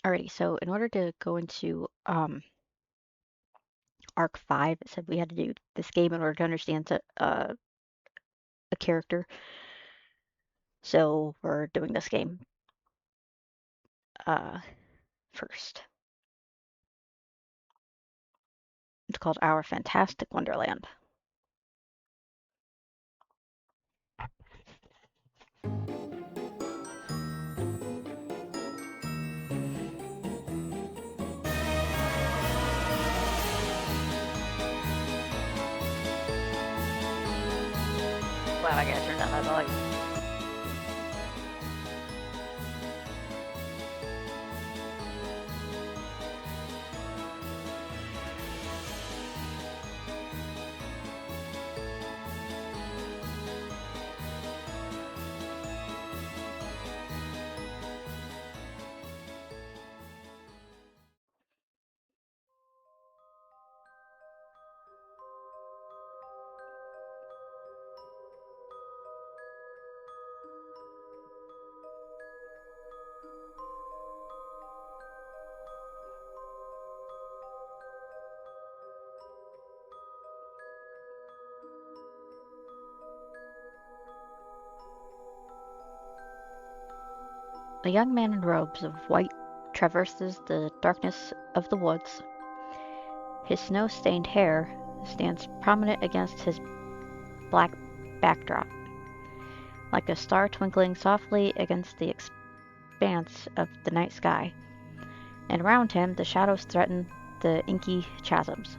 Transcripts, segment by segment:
Alrighty, so in order to go into Arc 5, it said we had to do this game in order to understand a character. So we're doing this game first. It's called Our Fantastic Wonderland. Wow, I gotta turn down my volume. A young man in robes of white traverses the darkness of the woods. His snow-stained hair stands prominent against his black backdrop, like a star twinkling softly against the expanse of the night sky, and around him the shadows threaten the inky chasms.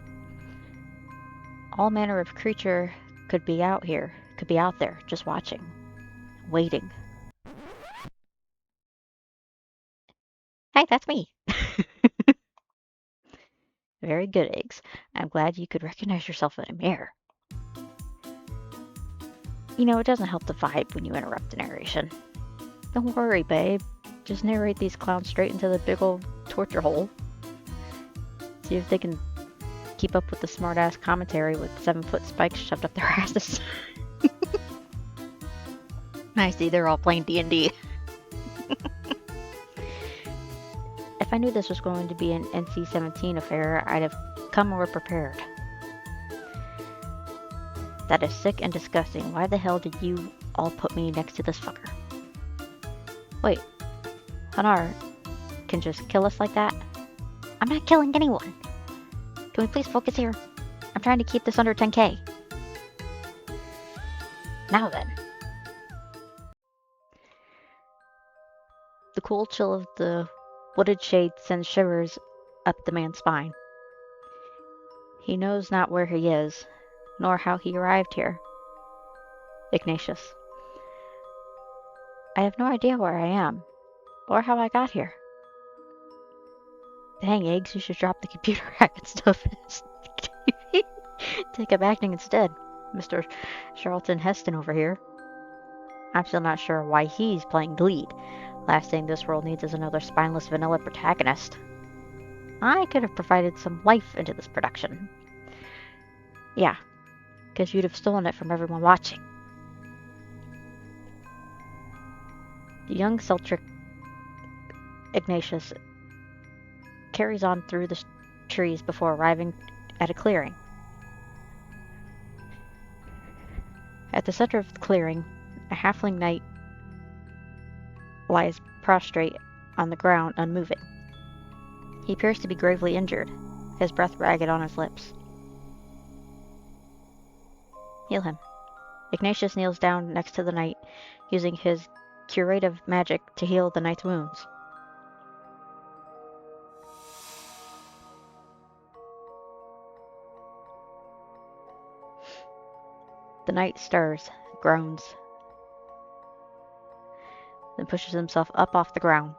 All manner of creature could be out there, just watching, waiting. Hey, that's me. Very good, Eggs. I'm glad you could recognize yourself in a mirror. You know, it doesn't help the vibe when you interrupt the narration. Don't worry, babe. Just narrate these clowns straight into the big old torture hole. See if they can keep up with the smart-ass commentary with 7-foot spikes shoved up their asses. I see they're all playing D&D. If I knew this was going to be an NC-17 affair, I'd have come more prepared. That is sick and disgusting. Why the hell did you all put me next to this fucker? Wait, Hanar can just kill us like that? I'm not killing anyone. Can we please focus here? I'm trying to keep this under 10k. Now then. The cool chill of the wooded shade sends shivers up the man's spine. He knows not where he is, nor how he arrived here. Ignatius. I have no idea where I am, or how I got here. Dang, Eggs, you should drop the computer hack and stuff. Take up acting instead, Mr. Charlton Heston over here. I'm still not sure why he's playing the lead. Last thing this world needs is another spineless vanilla protagonist. I could have provided some life into this production. Yeah, because you'd have stolen it from everyone watching. The young Celtric Ignatius carries on through the trees before arriving at a clearing. At the center of the clearing, a halfling knight lies prostrate on the ground, unmoving. He appears to be gravely injured, his breath ragged on his lips. Heal him. Ignatius kneels down next to the knight, using his curative magic to heal the knight's wounds. The knight stirs, groans, then pushes himself up off the ground.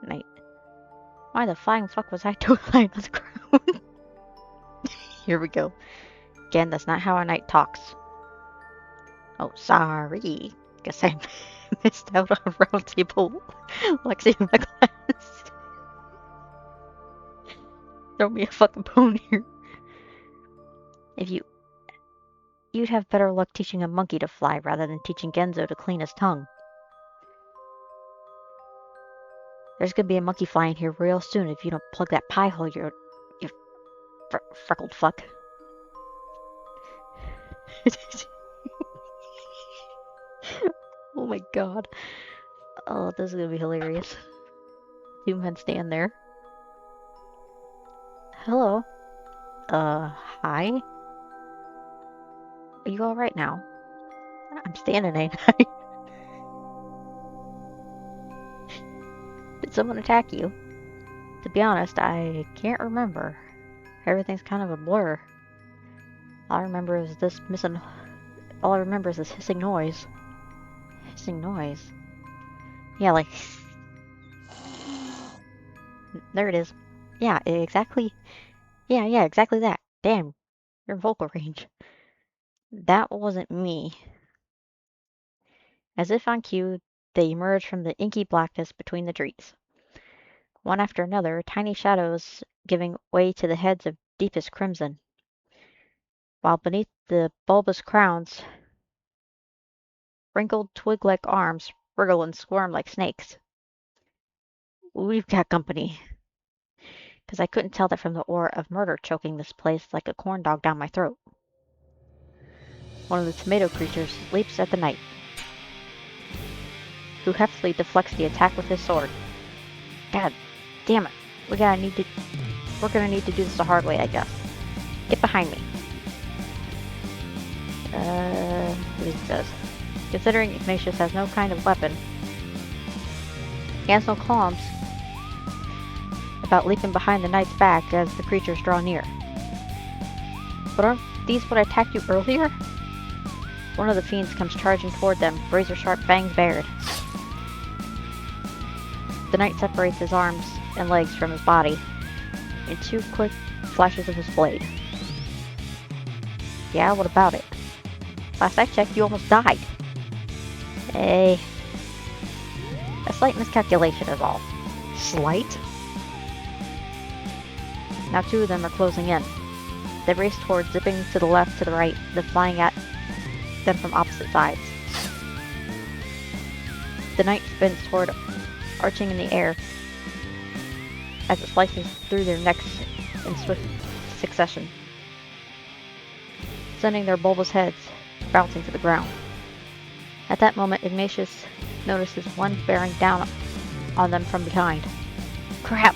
Knight. Why the flying fuck was I doing lying on the ground? Here we go. Again, that's not how a knight talks. Oh, sorry. Guess I missed out on round table Lexi in my class. Throw me a fucking bone here. You'd have better luck teaching a monkey to fly rather than teaching Genzo to clean his tongue. There's gonna be a monkey flying here real soon if you don't plug that pie hole, you freckled fuck. Oh my god. Oh, this is gonna be hilarious. Two men stand there. Hello. Hi? Are you alright now? I'm standing, ain't I? Did someone attack you? To be honest, I can't remember. Everything's kind of a blur. All I remember is this hissing noise. Hissing noise? Yeah, like... There it is. Yeah, exactly. Yeah, exactly that. Damn, your vocal range. That wasn't me. As if on cue, they emerged from the inky blackness between the trees. One after another, tiny shadows giving way to the heads of deepest crimson, while beneath the bulbous crowns, wrinkled twig-like arms wriggle and squirm like snakes. We've got company. Because I couldn't tell that from the aura of murder choking this place like a corn dog down my throat. One of the tomato creatures leaps at the knight, who heftily deflects the attack with his sword. God damn it. We're gonna need to do this the hard way, I guess. Get behind me. What he says. Considering Ignatius has no kind of weapon, he has no qualms about leaping behind the knight's back as the creatures draw near. But aren't these what attacked you earlier? One of the fiends comes charging toward them, razor-sharp fangs bared. The knight separates his arms and legs from his body in two quick flashes of his blade. Yeah, what about it? Last I checked, you almost died. Hey. A slight miscalculation is all. Slight? Now two of them are closing in. They race towards, zipping to the left, to the right, then flying at them from opposite sides. The knight spins toward, arching in the air, as it slices through their necks in swift succession, sending their bulbous heads bouncing to the ground. At that moment, Ignatius notices one bearing down on them from behind. Crap!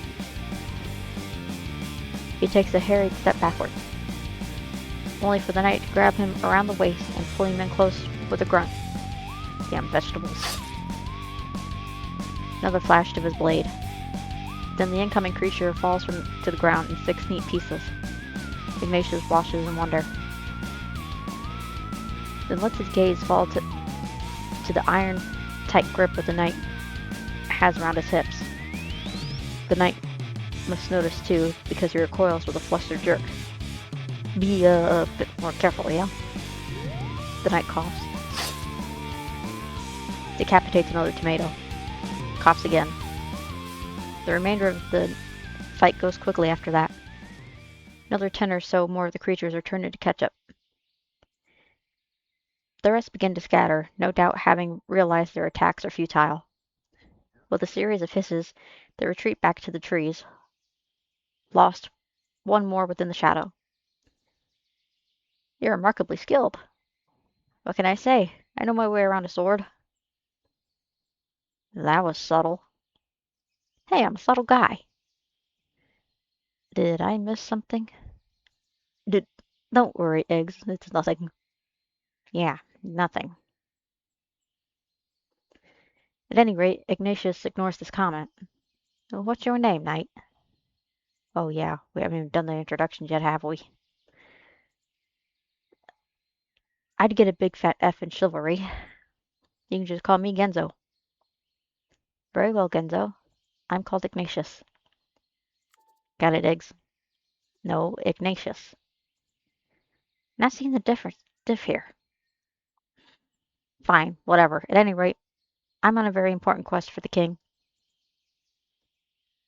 He takes a harried step backward, only for the knight to grab him around the waist and pull him in close with a grunt. Damn vegetables. Another flash to his blade. Then the incoming creature falls to the ground in 6 neat pieces. Ignatius watches in wonder. Then lets his gaze fall to the iron-tight grip that the knight has around his hips. The knight must notice too, because he recoils with a flustered jerk. Be a bit more careful, yeah? The knight coughs. Decapitates another tomato. Coughs again. The remainder of the fight goes quickly after that. Another 10 or so more of the creatures are turned into ketchup. The rest begin to scatter, no doubt having realized their attacks are futile. With a series of hisses, they retreat back to the trees, lost one more within the shadow. You're remarkably skilled. What can I say? I know my way around a sword. That was subtle. Hey, I'm a subtle guy. Did I miss something? Don't worry, Eggs. It's nothing. Yeah, nothing. At any rate, Ignatius ignores this comment. Well, what's your name, knight? Oh yeah, we haven't even done the introductions yet, have we? I'd get a big fat F in chivalry. You can just call me Genzo. Very well, Genzo. I'm called Ignatius. Got it, Eggs? No, Ignatius. Not seeing the diff here. Fine, whatever. At any rate, I'm on a very important quest for the king.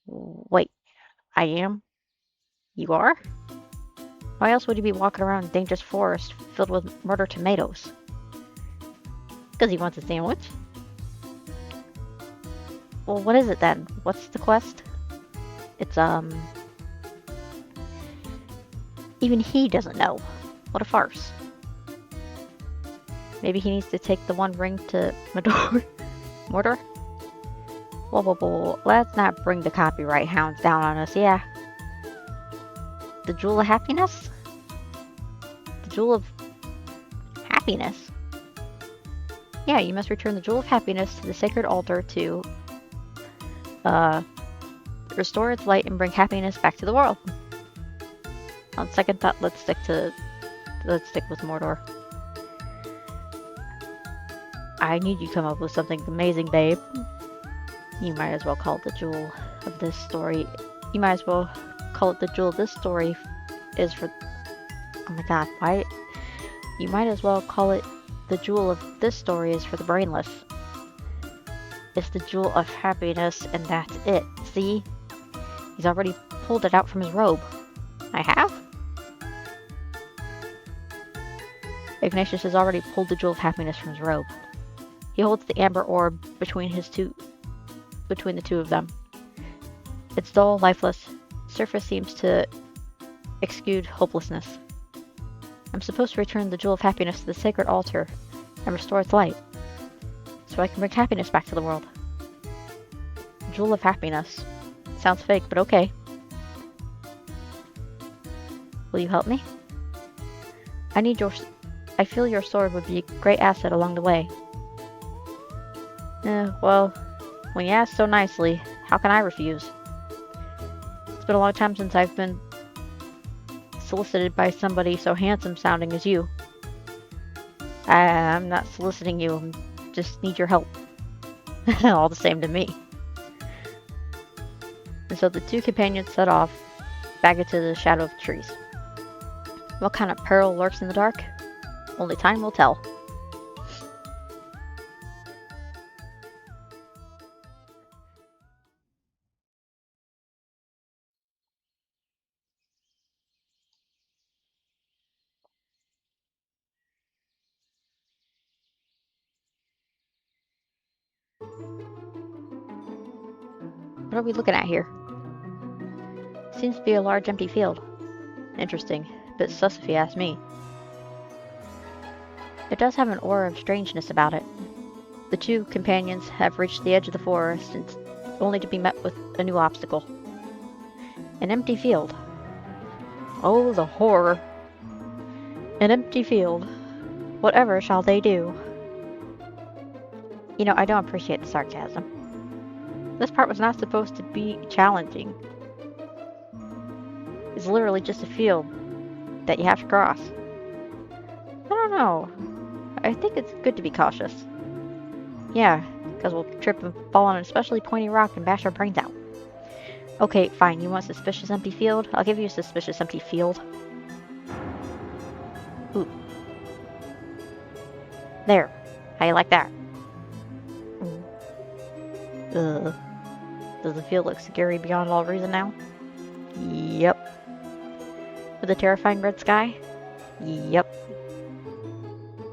Wait, I am? You are? Why else would you be walking around a dangerous forest filled with murder tomatoes? Because he wants a sandwich. Well, what is it then? What's the quest? It's, even he doesn't know. What a farce. Maybe he needs to take the One Ring to Mordor? Mordor? Whoa, whoa, whoa. Let's not bring the copyright hounds down on us, yeah. The Jewel of Happiness? The Jewel of Happiness? Yeah, you must return the Jewel of Happiness to the sacred altar to, restore its light and bring happiness back to the world. On second thought, let's stick with Mordor. I need you to come up with something amazing, babe. You might as well call it the jewel of this story. You might as well call it the jewel of this story is for... Oh my god, why? You might as well call it the jewel of this story is for the brainless. It's the jewel of happiness, and that's it. See? He's already pulled it out from his robe. I have? Ignatius has already pulled the jewel of happiness from his robe. He holds the amber orb between the two of them. Its dull, lifeless surface seems to exude hopelessness. I'm supposed to return the jewel of happiness to the sacred altar and restore its light, so I can bring happiness back to the world. Jewel of happiness. Sounds fake, but okay. Will you help me? I feel your sword would be a great asset along the way. Well, when you ask so nicely, how can I refuse? It's been a long time since I've been solicited by somebody so handsome sounding as you. I'm not soliciting you, I just need your help. All the same to me. And so the two companions set off back into the shadow of the trees. What kind of peril lurks in the dark? Only time will tell. What are we looking at here? Seems to be a large empty field. Interesting. A bit sus if you ask me. It does have an aura of strangeness about it. The two companions have reached the edge of the forest, and only to be met with a new obstacle. An empty field. Oh, the horror. An empty field. Whatever shall they do? You know, I don't appreciate the sarcasm. This part was not supposed to be challenging. It's literally just a field that you have to cross. I don't know. I think it's good to be cautious. Yeah, because we'll trip and fall on an especially pointy rock and bash our brains out. Okay, fine. You want a suspicious empty field? I'll give you a suspicious empty field. Ooh. There. How you like that? Ugh. Does the field look scary beyond all reason now? Yep. With a terrifying red sky? Yep.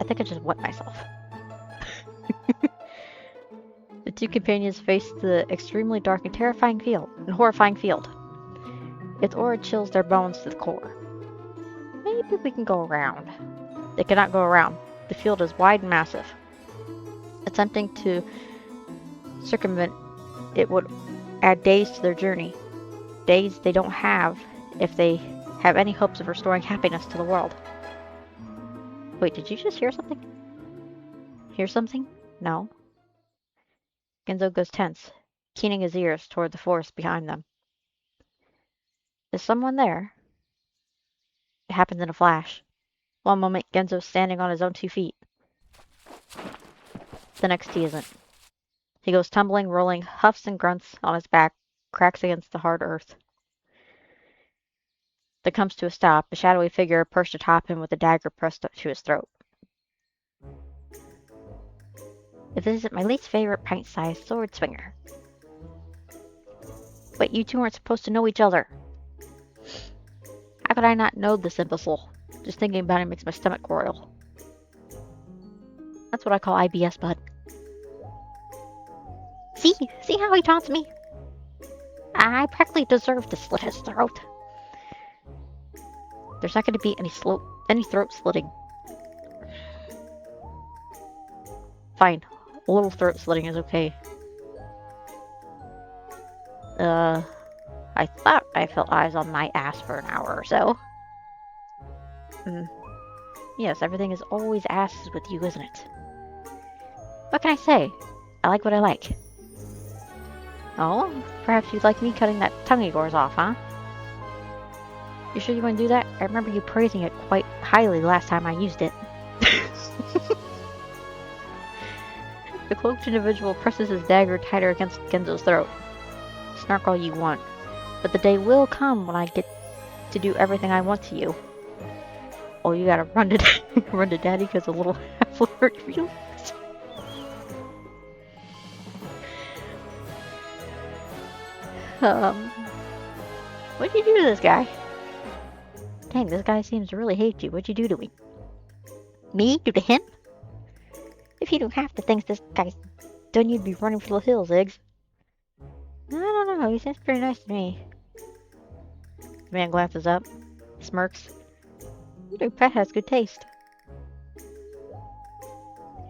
I think I just wet myself. The two companions faced the extremely dark and horrifying field. Its aura chills their bones to the core. Maybe we can go around. They cannot go around. The field is wide and massive. Attempting to circumvent it would add days to their journey. Days they don't have if they have any hopes of restoring happiness to the world. Wait, did you just hear something? Hear something? No. Genzo goes tense, keening his ears toward the forest behind them. Is someone there? It happens in a flash. One moment, Genzo's standing on his own 2 feet. The next, he isn't. He goes tumbling, rolling, huffs and grunts on his back, cracks against the hard earth. Then comes to a stop, a shadowy figure perched atop him with a dagger pressed to his throat. If this isn't my least favorite pint-sized sword swinger. Wait, you two aren't supposed to know each other. How could I not know this imbecile? Just thinking about him makes my stomach roil. That's what I call IBS, bud. See? See how he taunts me? I practically deserve to slit his throat. There's not going to be any throat slitting. Fine. A little throat slitting is okay. I thought I felt eyes on my ass for an hour or so. Yes, everything is always asses with you, isn't it? What can I say? I like what I like. Oh, perhaps you'd like me cutting that tongue of yours off, huh? You sure you want to do that? I remember you praising it quite highly the last time I used it. The cloaked individual presses his dagger tighter against Genzo's throat. Snark all you want, but the day will come when I get to do everything I want to you. Oh, you gotta run to run to daddy because a little half hurt feelings. What'd you do to this guy? Dang, this guy seems to really hate you. What'd you do to him? Me? Do to him? If you do half the things this guy's done, you'd be running for the hills, Eggs. I don't know, he seems pretty nice to me. The man glances up, smirks. Your pet has good taste.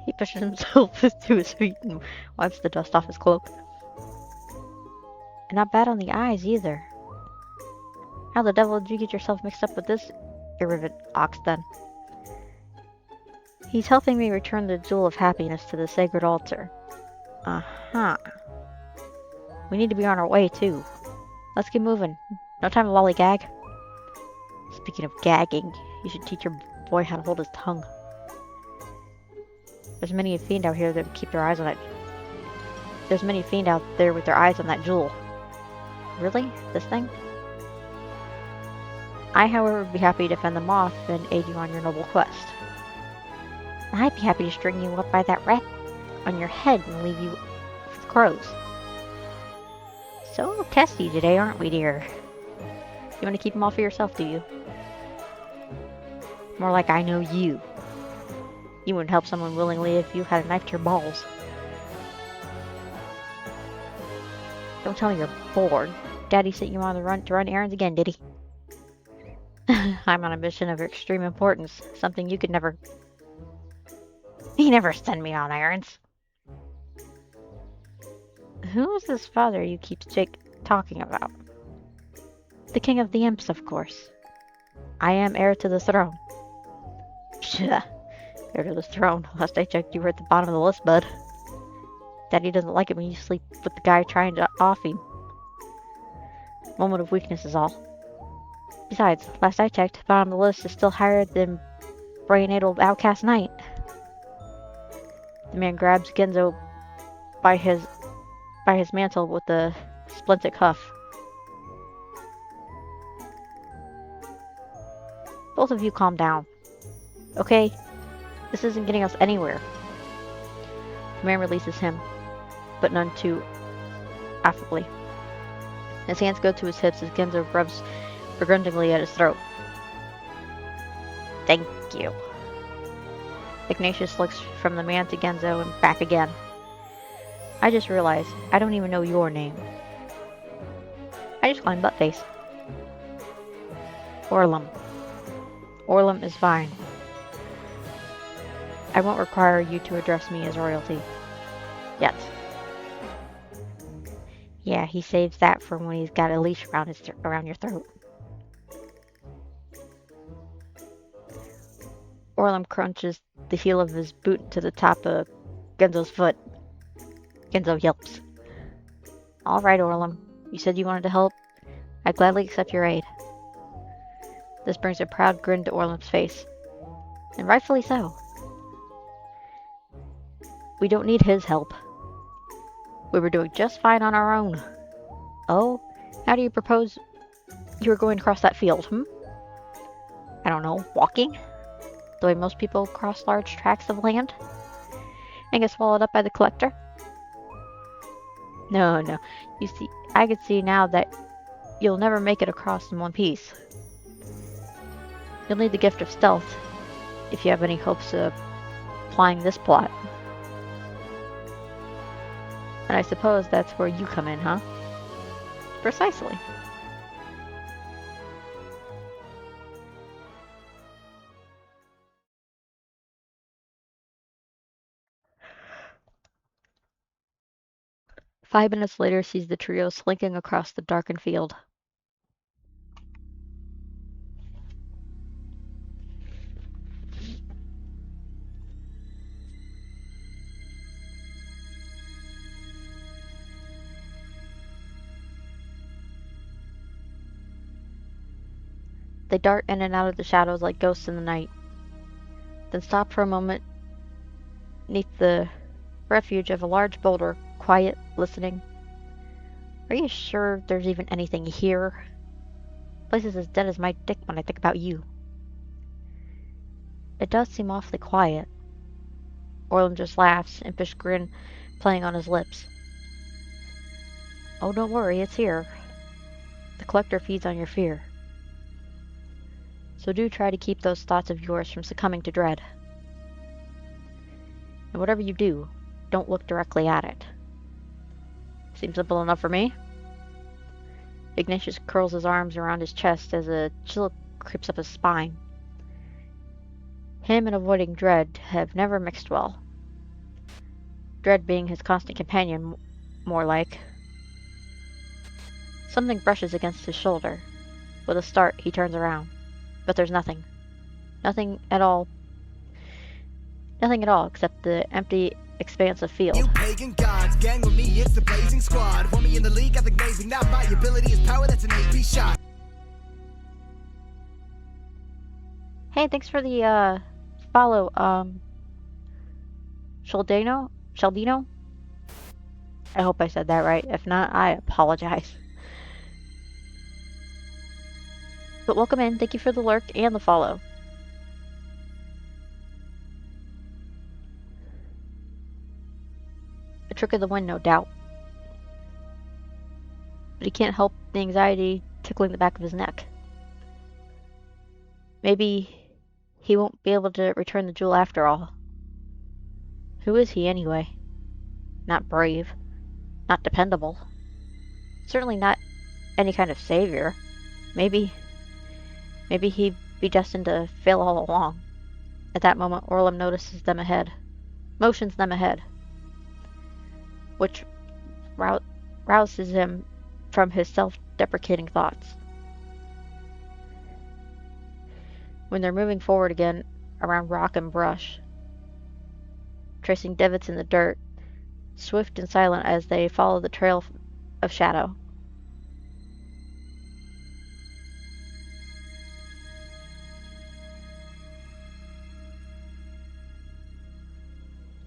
He pushes himself to his feet and wipes the dust off his cloak. And not bad on the eyes, either. How the devil did you get yourself mixed up with this irreverent ox, then? He's helping me return the jewel of happiness to the sacred altar. Uh-huh. We need to be on our way, too. Let's get moving. No time to lollygag. Speaking of gagging, you should teach your boy how to hold his tongue. There's many a fiend out here that keep their eyes on that. There's many fiend out there with their eyes on that jewel. Really? This thing? I, however, would be happy to fend them off and aid you on your noble quest. I'd be happy to string you up by that rat on your head and leave you with the crows. So testy today, aren't we, dear? You want to keep them all for yourself, do you? More like I know you. You wouldn't help someone willingly if you had a knife to your balls. Don't tell me you're bored. Daddy sent you on the run to run errands again, did he? I'm on a mission of extreme importance. Something you could never... He never sent me on errands. Who is this father you keep talking about? The king of the imps, of course. I am heir to the throne. Psha. Heir to the throne. Last I checked, you were at the bottom of the list, bud. Daddy doesn't like it when you sleep with the guy trying to off him. Moment of weakness is all. Besides, last I checked, the bottom of the list is still higher than brain-addled outcast knight. The man grabs Genzo by his mantle with a splinted cuff. Both of you calm down. Okay? This isn't getting us anywhere. The man releases him, but none too affably. His hands go to his hips as Genzo rubs begrudgingly at his throat. Thank you. Ignatius looks from the man to Genzo and back again. I just realized I don't even know your name. I just call him Buttface. Orlum. Orlum is fine. I won't require you to address me as royalty. Yet. Yeah, he saves that for when he's got a leash around your throat. Orlum crunches the heel of his boot to the top of Genzo's foot. Genzo yelps. All right, Orlum. You said you wanted to help. I gladly accept your aid. This brings a proud grin to Orlum's face. And rightfully so. We don't need his help. We were doing just fine on our own. Oh? How do you propose you were going across that field, I don't know, walking? The way most people cross large tracts of land? And get swallowed up by the collector? No. You see, I can see now that you'll never make it across in one piece. You'll need the gift of stealth if you have any hopes of applying this plot. And I suppose that's where you come in, huh? Precisely. Five minutes later sees the trio slinking across the darkened field. They dart in and out of the shadows like ghosts in the night, then stop for a moment neath the refuge of a large boulder, quiet, listening. Are you sure there's even anything here? The place is as dead as my dick when I think about you. It does seem awfully quiet. Orland just laughs, impish grin playing on his lips. Oh, don't worry, it's here. The collector feeds on your fear. So do try to keep those thoughts of yours from succumbing to dread. And whatever you do, don't look directly at it. Seems simple enough for me. Ignatius curls his arms around his chest as a chill creeps up his spine. Him and avoiding dread have never mixed well. Dread being his constant companion, more like. Something brushes against his shoulder. With a start, he turns around. But there's nothing. Nothing at all. Nothing at all except the empty expanse of field. You pagan gods, gang with me, it's the blazing squad. Want me in the league, I think maybe not my ability is power, that's an AP shot. Hey, thanks for the follow, Sheldino? I hope I said that right. If not, I apologize. But welcome in. Thank you for the lurk and the follow. A trick of the wind, no doubt. But he can't help the anxiety tickling the back of his neck. Maybe he won't be able to return the jewel after all. Who is he anyway? Not brave. Not dependable. Certainly not any kind of savior. Maybe he'd be destined to fail all along. At that moment, Orlem notices them ahead. Motions them ahead. Which rouses him from his self-deprecating thoughts. When they're moving forward again around rock and brush, tracing divots in the dirt, swift and silent as they follow the trail of shadow.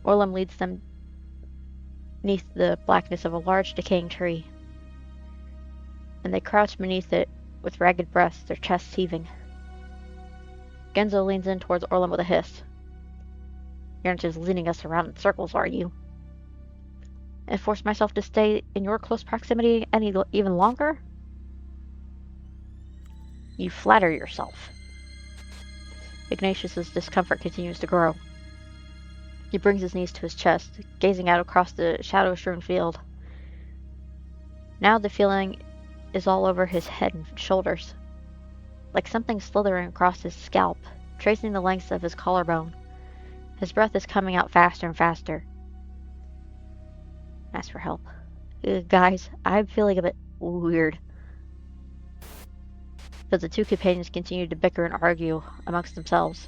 Orlem leads them beneath the blackness of a large decaying tree, and they crouch beneath it with ragged breaths, their chests heaving. Genzo leans in towards Orlem with a hiss. You're not just leading us around in circles, are you? And force myself to stay in your close proximity even longer? You flatter yourself. Ignatius's discomfort continues to grow. He brings his knees to his chest, gazing out across the shadow-strewn field. Now the feeling is all over his head and shoulders, like something slithering across his scalp, tracing the lengths of his collarbone. His breath is coming out faster and faster. Ask for help. Guys, I'm feeling a bit weird. But the two companions continue to bicker and argue amongst themselves,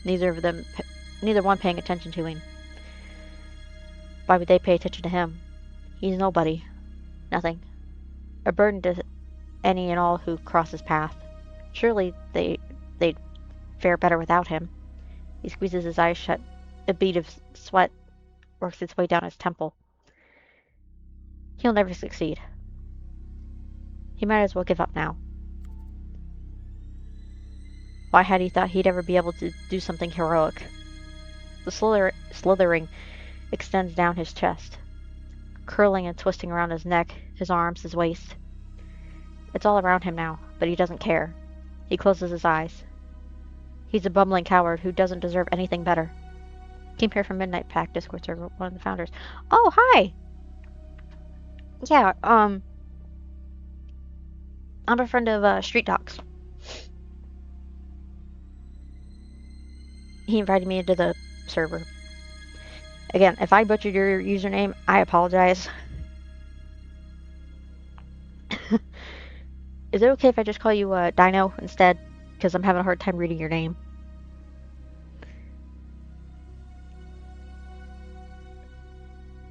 neither one paying attention to him. Why would they pay attention to him? He's nobody. Nothing. A burden to any and all who cross his path. Surely they'd fare better without him. He squeezes his eyes shut. A bead of sweat works its way down his temple. He'll never succeed. He might as well give up now. Why had he thought he'd ever be able to do something heroic? The slithering extends down his chest, curling and twisting around his neck, his arms, his waist. It's all around him now, but he doesn't care. He closes his eyes. He's a bumbling coward who doesn't deserve anything better. Came here from Midnight Pact, Discord server, one of the founders. Oh, hi! Yeah, I'm a friend of Street Dogs. He invited me into the server. Again, if I butchered your username, I apologize. Is it okay if I just call you Dino instead? Because I'm having a hard time reading your name.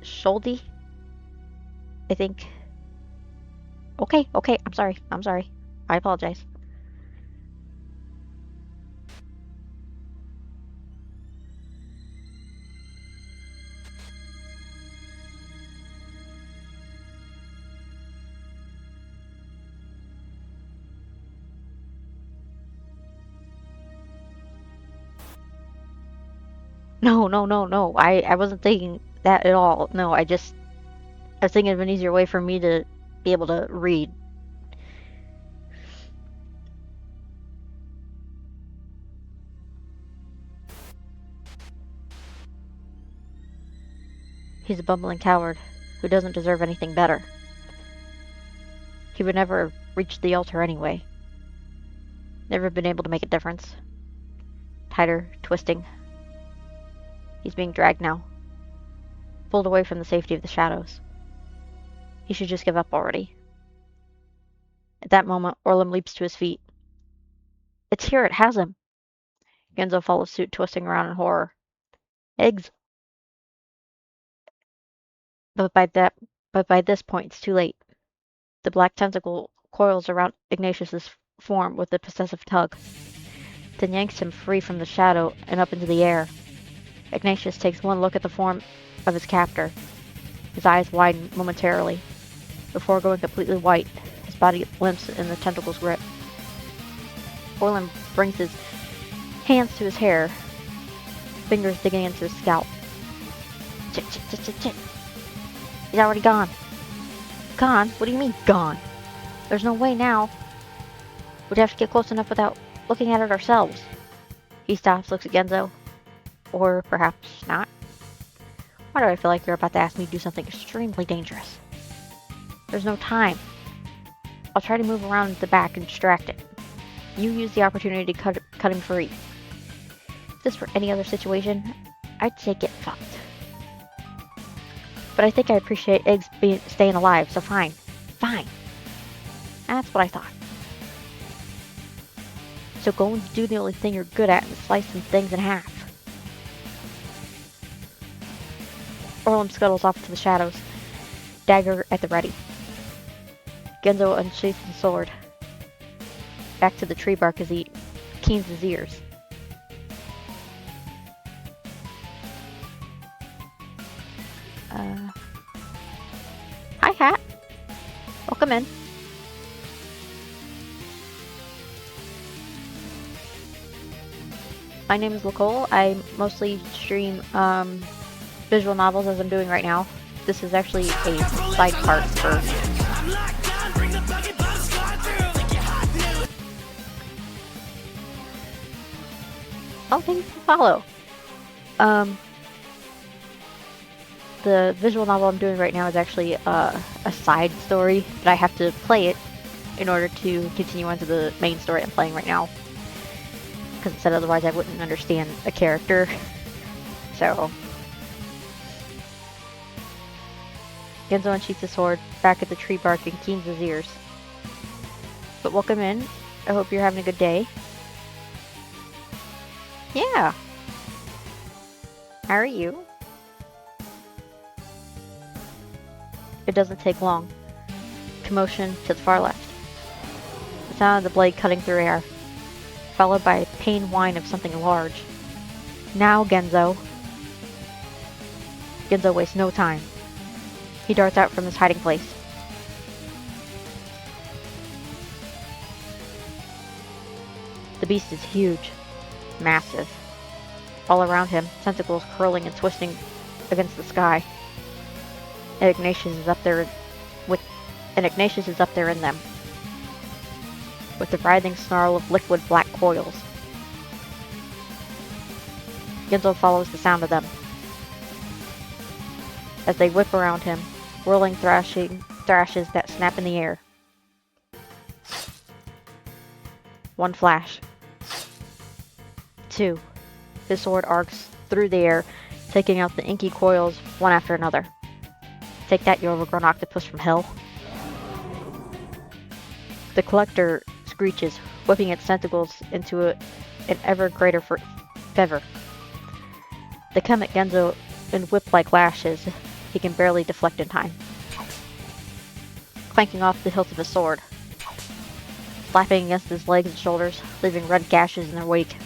Sholdy? I think. Okay, okay, I'm sorry. I'm sorry. I apologize. No, no, no, no. I wasn't thinking that at all. No, I was thinking of an easier way for me to be able to read. He's a bumbling coward who doesn't deserve anything better. He would never reach the altar anyway. Never been able to make a difference. Tighter, twisting. He's being dragged now. Pulled away from the safety of the shadows. He should just give up already. At that moment, Orlem leaps to his feet. It's here, it has him. Genzo follows suit, twisting around in horror. Eggs! But by this point, it's too late. The black tentacle coils around Ignatius's form with a possessive tug, then yanks him free from the shadow and up into the air. Ignatius takes one look at the form of his captor. His eyes widen momentarily, before going completely white. His body limps in the tentacle's grip. Orlem brings his hands to his hair, fingers digging into his scalp. Chit, chit, chit, chit, chit. He's already gone. Gone? What do you mean, gone? There's no way now. We'd have to get close enough without looking at it ourselves. He stops, looks at Genzo. Or perhaps not. Why do I feel like you're about to ask me to do something extremely dangerous? There's no time. I'll try to move around the back and distract it. You use the opportunity to cut him free. If this were any other situation, I'd say get fucked. But I think I appreciate Eggs staying alive, so fine. Fine. That's what I thought. So go and do the only thing you're good at and slice some things in half. Orlem scuttles off to the shadows, dagger at the ready. Genzo unsheathes his sword. Back to the tree bark as he keens his ears. Hi, Hat. Welcome in. My name is Nicole. I mostly stream visual novels as I'm doing right now. This is actually a side part for... Oh, thanks for follow. The visual novel I'm doing right now is actually a side story, but I have to play it in order to continue on to the main story I'm playing right now. Because it said otherwise I wouldn't understand a character. So... Genzo unsheaths his sword, back at the tree bark, and keens his ears. But welcome in. I hope you're having a good day. Yeah. How are you? It doesn't take long. Commotion to the far left. The sound of the blade cutting through air, followed by a pained whine of something large. Now, Genzo. Genzo wastes no time. He darts out from his hiding place. The beast is huge, massive. All around him, tentacles curling and twisting against the sky. And Ignatius is up there in them, with the writhing snarl of liquid black coils. Genzo follows the sound of them. As they whip around him, whirling, thrashing, thrashes that snap in the air. One flash. Two. His sword arcs through the air, taking out the inky coils one after another. Take that, you overgrown octopus from hell. The collector screeches, whipping its tentacles into an ever greater fever. They come at Genzo in whip-like lashes he can barely deflect in time. Clanking off the hilt of his sword, slapping against his legs and shoulders, leaving red gashes in their wake.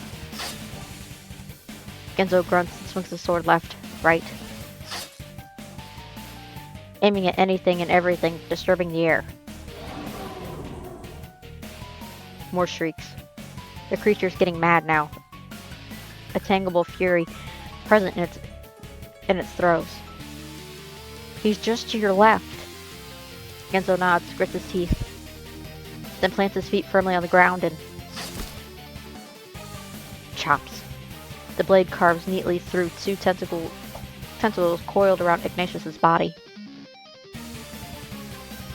Genzo grunts and swings his sword left, right, aiming at anything and everything, disturbing the air. More shrieks. The creature's getting mad now. A tangible fury present in its throes. He's just to your left. Genzo nods, grits his teeth, then plants his feet firmly on the ground and chops. The blade carves neatly through two tentacles coiled around Ignatius's body.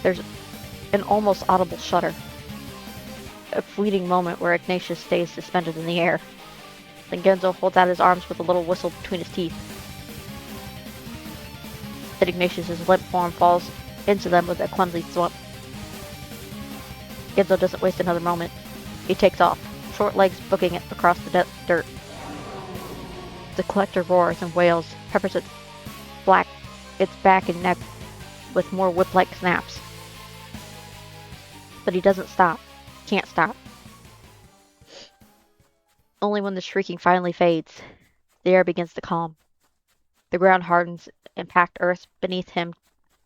There's an almost audible shudder. A fleeting moment where Ignatius stays suspended in the air. Then Genzo holds out his arms with a little whistle between his teeth. Then Ignatius's limp form falls into them with a clumsy thwomp. Genzo doesn't waste another moment. He takes off, short legs booking it across the dirt. The collector roars and wails, peppers its back and neck with more whip-like snaps. But he doesn't stop. Can't stop. Only when the shrieking finally fades, the air begins to calm. The ground hardens and packed earth beneath him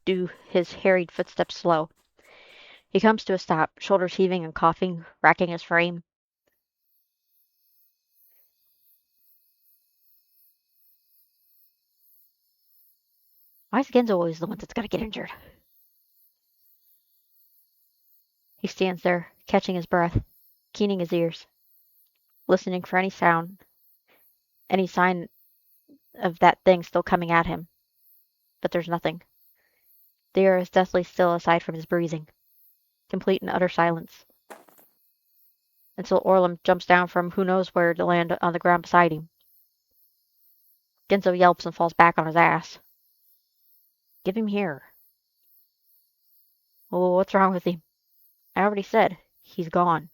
do his harried footsteps slow. He comes to a stop, shoulders heaving and coughing, racking his frame. Why is Genzo always the one that's gotta get injured? He stands there, catching his breath, keening his ears, listening for any sound, any sign of that thing still coming at him. But there's nothing. The air is deathly still aside from his breathing. Complete and utter silence. Until Orlum jumps down from who knows where to land on the ground beside him. Genzo yelps and falls back on his ass. Give him here. Well, what's wrong with him? I already said, he's gone.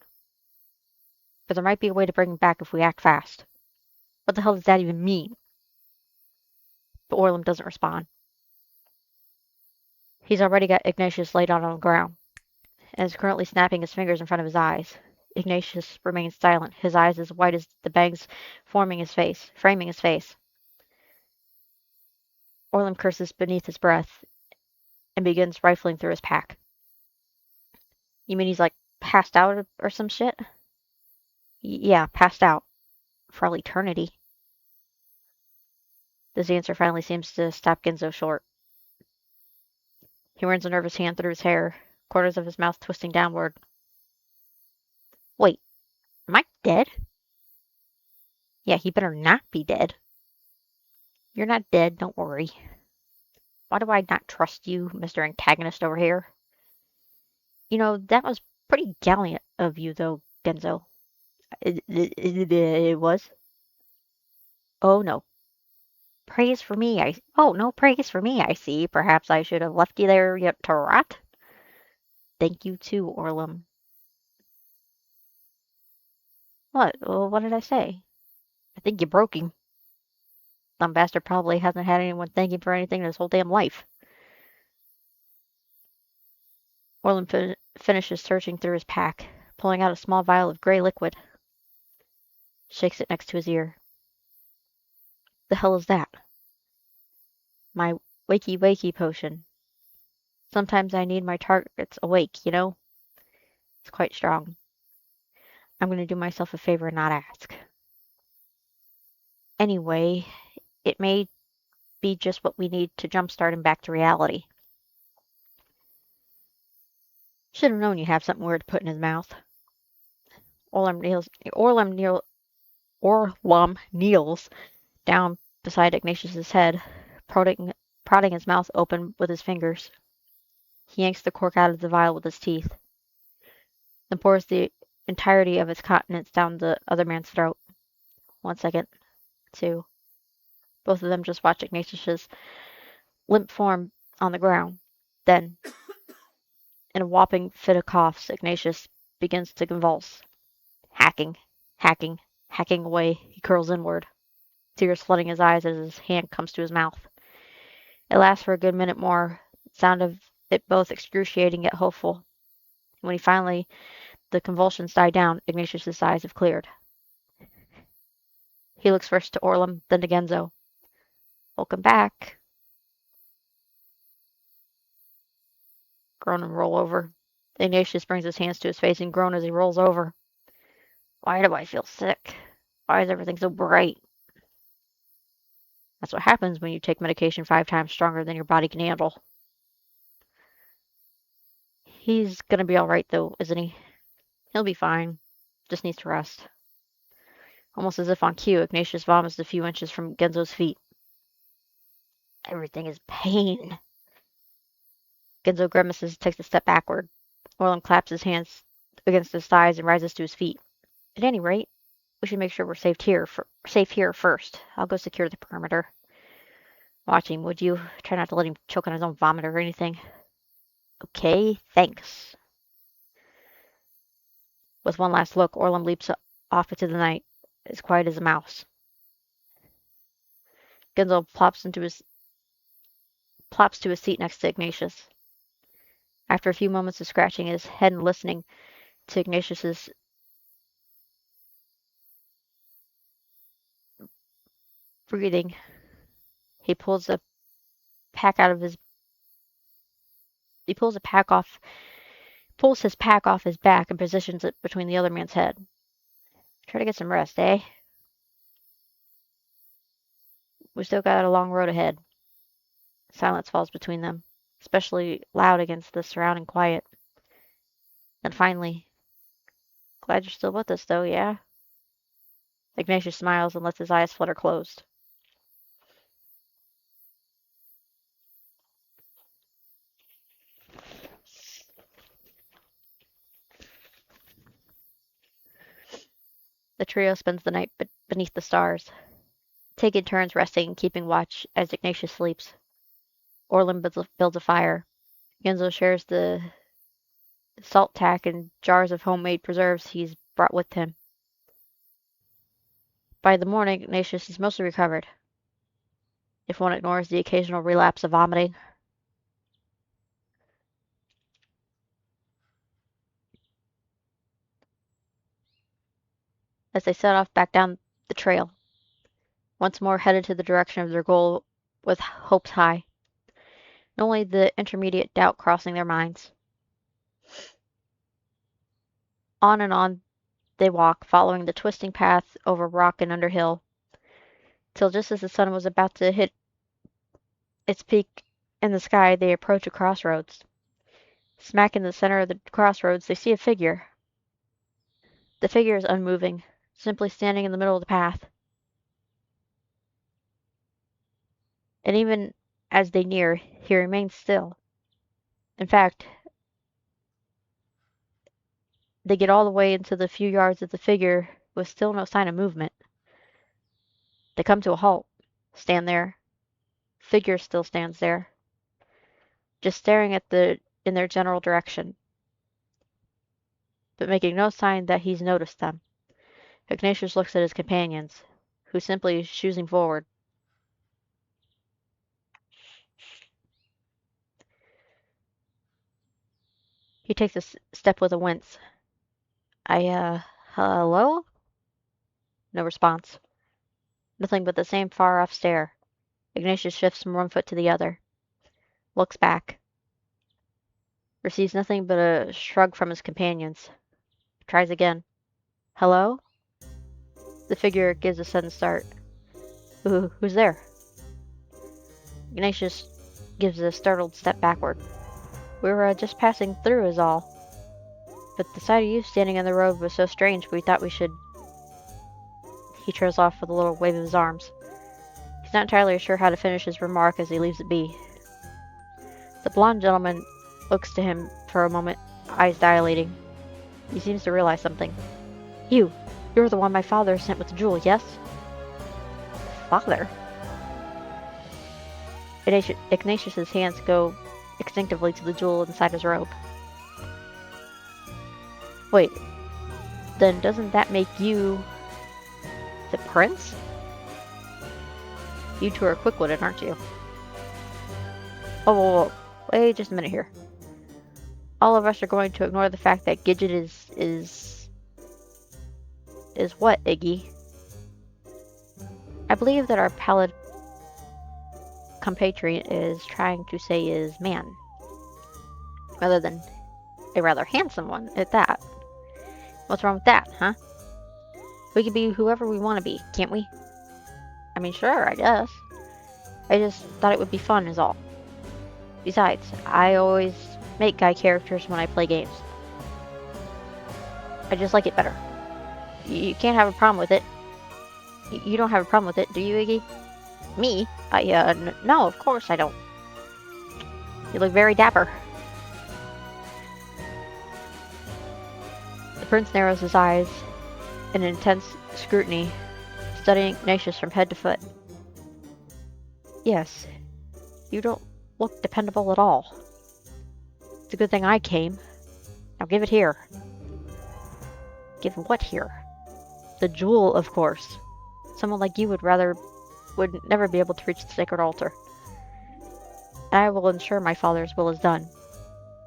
But there might be a way to bring him back if we act fast. What the hell does that even mean? But Orlum doesn't respond. He's already got Ignatius laid out on the ground, and is currently snapping his fingers in front of his eyes. Ignatius remains silent, his eyes as white as the bangs framing his face. Orlum curses beneath his breath, and begins rifling through his pack. You mean he's like passed out or some shit? Yeah, passed out. For all eternity. This answer finally seems to stop Genzo short. He runs a nervous hand through his hair, corners of his mouth twisting downward. Wait, am I dead? Yeah, he better not be dead. You're not dead, don't worry. Why do I not trust you, Mr. Antagonist over here? You know, that was pretty gallant of you, though, Genzo. It was? Oh, no. Praise for me, no praise for me, I see. Perhaps I should have left you there yet to rot? Thank you, too, Orlum. What? Well, what did I say? I think you broke him. Some bastard probably hasn't had anyone thank him for anything in his whole damn life. Orlum finishes searching through his pack, pulling out a small vial of gray liquid. Shakes it next to his ear. The hell is that? My wakey potion. Sometimes I need my targets awake, you know? It's quite strong. I'm going to do myself a favor and not ask. Anyway, it may be just what we need to jumpstart him back to reality. Should have known you'd have something weird to put in his mouth. Orlum kneels down beside Ignatius's head, prodding his mouth open with his fingers. He yanks the cork out of the vial with his teeth, then pours the entirety of its contents down the other man's throat. 1 second, 2. Both of them just watch Ignatius's limp form on the ground. Then, in a whopping fit of coughs, Ignatius begins to convulse. Hacking, hacking, hacking away, he curls inward, tears flooding his eyes as his hand comes to his mouth. It lasts for a good minute more, the sound of it both excruciating yet hopeful. When the convulsions die down, Ignatius's eyes have cleared. He looks first to Orlum, then to Genzo. Welcome back. Groan and roll over. Ignatius brings his hands to his face and groans as he rolls over. Why do I feel sick? Why is everything so bright? That's what happens when you take medication 5 times stronger than your body can handle. He's gonna be alright though, isn't he? He'll be fine. Just needs to rest. Almost as if on cue, Ignatius vomits a few inches from Genzo's feet. Everything is pain. Genzo grimaces, takes a step backward. Orlum claps his hands against his thighs and rises to his feet. At any rate, we should make sure we're safe here first. I'll go secure the perimeter. Watch him, would you? Try not to let him choke on his own vomit or anything. Okay, thanks. With one last look, Orlum leaps off into the night, as quiet as a mouse. Genzo plops to his seat next to Ignatius. After a few moments of scratching his head and listening to Ignatius's breathing, he pulls his pack off his back and positions it between the other man's head. Try to get some rest, eh? We still got a long road ahead. Silence falls between them, especially loud against the surrounding quiet. Then finally, glad you're still with us, though, yeah? Ignatius smiles and lets his eyes flutter closed. The trio spends the night beneath the stars, taking turns resting and keeping watch as Ignatius sleeps. Orlum builds a fire. Genzo shares the salt tack and jars of homemade preserves he's brought with him. By the morning, Ignatius is mostly recovered, if one ignores the occasional relapse of vomiting. As they set off back down the trail, once more headed to the direction of their goal with hopes high, and only the intermediate doubt crossing their minds. On and on they walk, following the twisting path over rock and under hill, till just as the sun was about to hit its peak in the sky, they approach a crossroads. Smack in the center of the crossroads, they see a figure. The figure is unmoving, simply standing in the middle of the path. And even as they near, he remains still. In fact, they get all the way into the few yards of the figure with still no sign of movement. They come to a halt, stand there. Figure still stands there, just staring in their general direction, but making no sign that he's noticed them. Ignatius looks at his companions, who simply shoos him forward. He takes a step with a wince. Hello? No response. Nothing but the same far-off stare. Ignatius shifts from one foot to the other. Looks back. Receives nothing but a shrug from his companions. Tries again. Hello? The figure gives a sudden start. Who's there? Ignatius gives a startled step backward. We were just passing through is all. But the sight of you standing in the road was so strange we thought we should... He trails off with a little wave of his arms. He's not entirely sure how to finish his remark as he leaves it be. The blond gentleman looks to him for a moment, eyes dilating. He seems to realize something. You're the one my father sent with the jewel, yes? Father? Ignatius's hands go instinctively to the jewel inside his robe. Wait, then doesn't that make you the prince? You two are quick-witted, aren't you? Oh, whoa. Wait just a minute here. All of us are going to ignore the fact that Gidget is what, Iggy? I believe that our pallid compatriot is trying to say is man, rather than a rather handsome one at that. What's wrong with that, huh? We can be whoever we want to be, can't we? I mean, sure, I guess. I just thought it would be fun is all. Besides, I always make guy characters when I play games. I just like it better. You can't have a problem with it. You don't have a problem with it, do you, Iggy? Me? No, of course I don't. You look very dapper. The prince narrows his eyes in intense scrutiny, studying Ignatius from head to foot. Yes, you don't look dependable at all. It's a good thing I came. Now give it here. Give what here? The jewel, of course. Someone like you would never be able to reach the sacred altar. And I will ensure my father's will is done.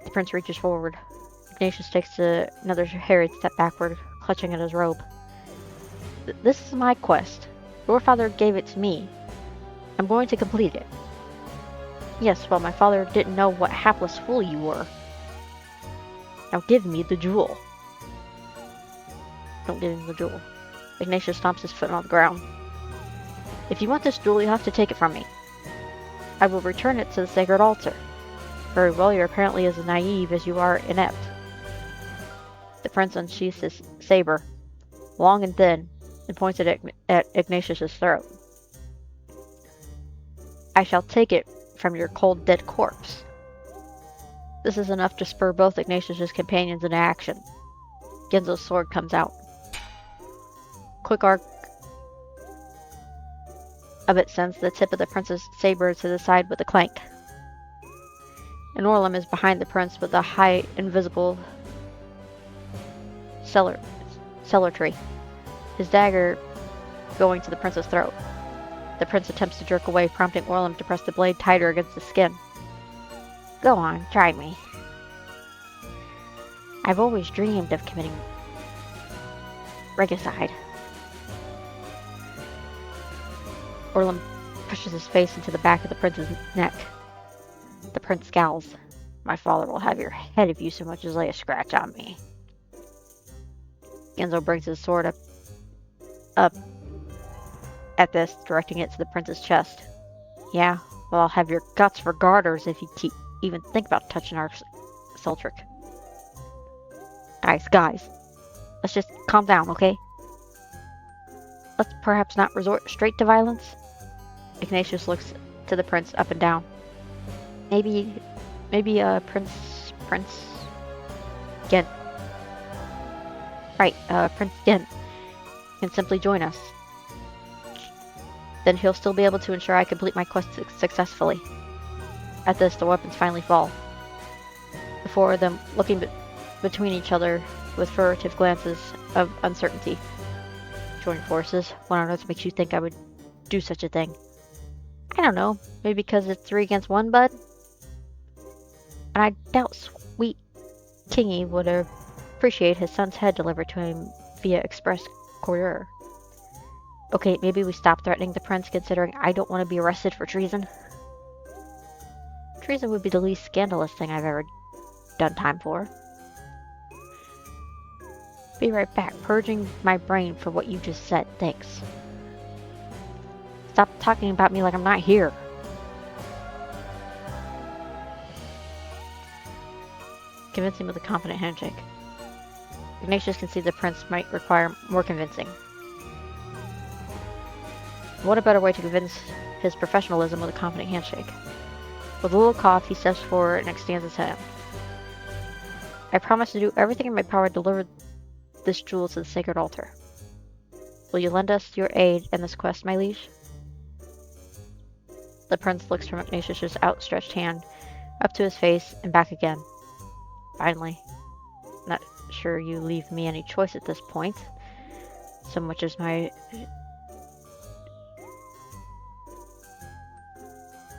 The prince reaches forward. Ignatius takes another hurried step backward, clutching at his robe. This is my quest. Your father gave it to me. I'm going to complete it. Yes, well, my father didn't know what hapless fool you were. Now give me the jewel. Don't give him the jewel. Ignatius stomps his foot on the ground. If you want this jewel, you'll have to take it from me. I will return it to the sacred altar. Very well, you're apparently as naive as you are inept. The prince unsheathes his saber, long and thin, and points it at Ignatius's throat. I shall take it from your cold, dead corpse. This is enough to spur both Ignatius's companions into action. Genzo's sword comes out. Quick arc of it sends the tip of the prince's saber to the side with a clank. And Orlam is behind the prince with a high, invisible celerity, his dagger going to the prince's throat. The prince attempts to jerk away, prompting Orlam to press the blade tighter against the skin. Go on, try me. I've always dreamed of committing regicide. Orlam pushes his face into the back of the prince's neck. The prince scowls. My father will have your head if you so much as lay a scratch on me. Genzo brings his sword up at this, directing it to the prince's chest. Yeah, well, I'll have your guts for garters if you even think about touching our Sultric. Guys, let's just calm down, okay? Let's perhaps not resort straight to violence. Ignatius looks to the prince up and down. Maybe, Prince Gent. Right, Prince Gent can simply join us. Then he'll still be able to ensure I complete my quest successfully. At this, the weapons finally fall. The four of them looking between each other with furtive glances of uncertainty. Join forces? What on earth makes you think I would do such a thing? I don't know. Maybe because it's 3 against 1, bud? And I doubt sweet Kingy would appreciate his son's head delivered to him via express courier. Okay, maybe we stop threatening the prince, considering I don't want to be arrested for treason. Treason would be the least scandalous thing I've ever done time for. Be right back, purging my brain for what you just said, thanks. Stop talking about me like I'm not here. Convincing with a confident handshake. Ignatius can see the prince might require more convincing. What a better way to convince his professionalism with a confident handshake. With a little cough, he steps forward and extends his hand. I promise to do everything in my power to deliver this jewel to the sacred altar. Will you lend us your aid in this quest, my liege? The prince looks from Ignatius's outstretched hand up to his face and back again. Finally. Not sure you leave me any choice at this point. So much as my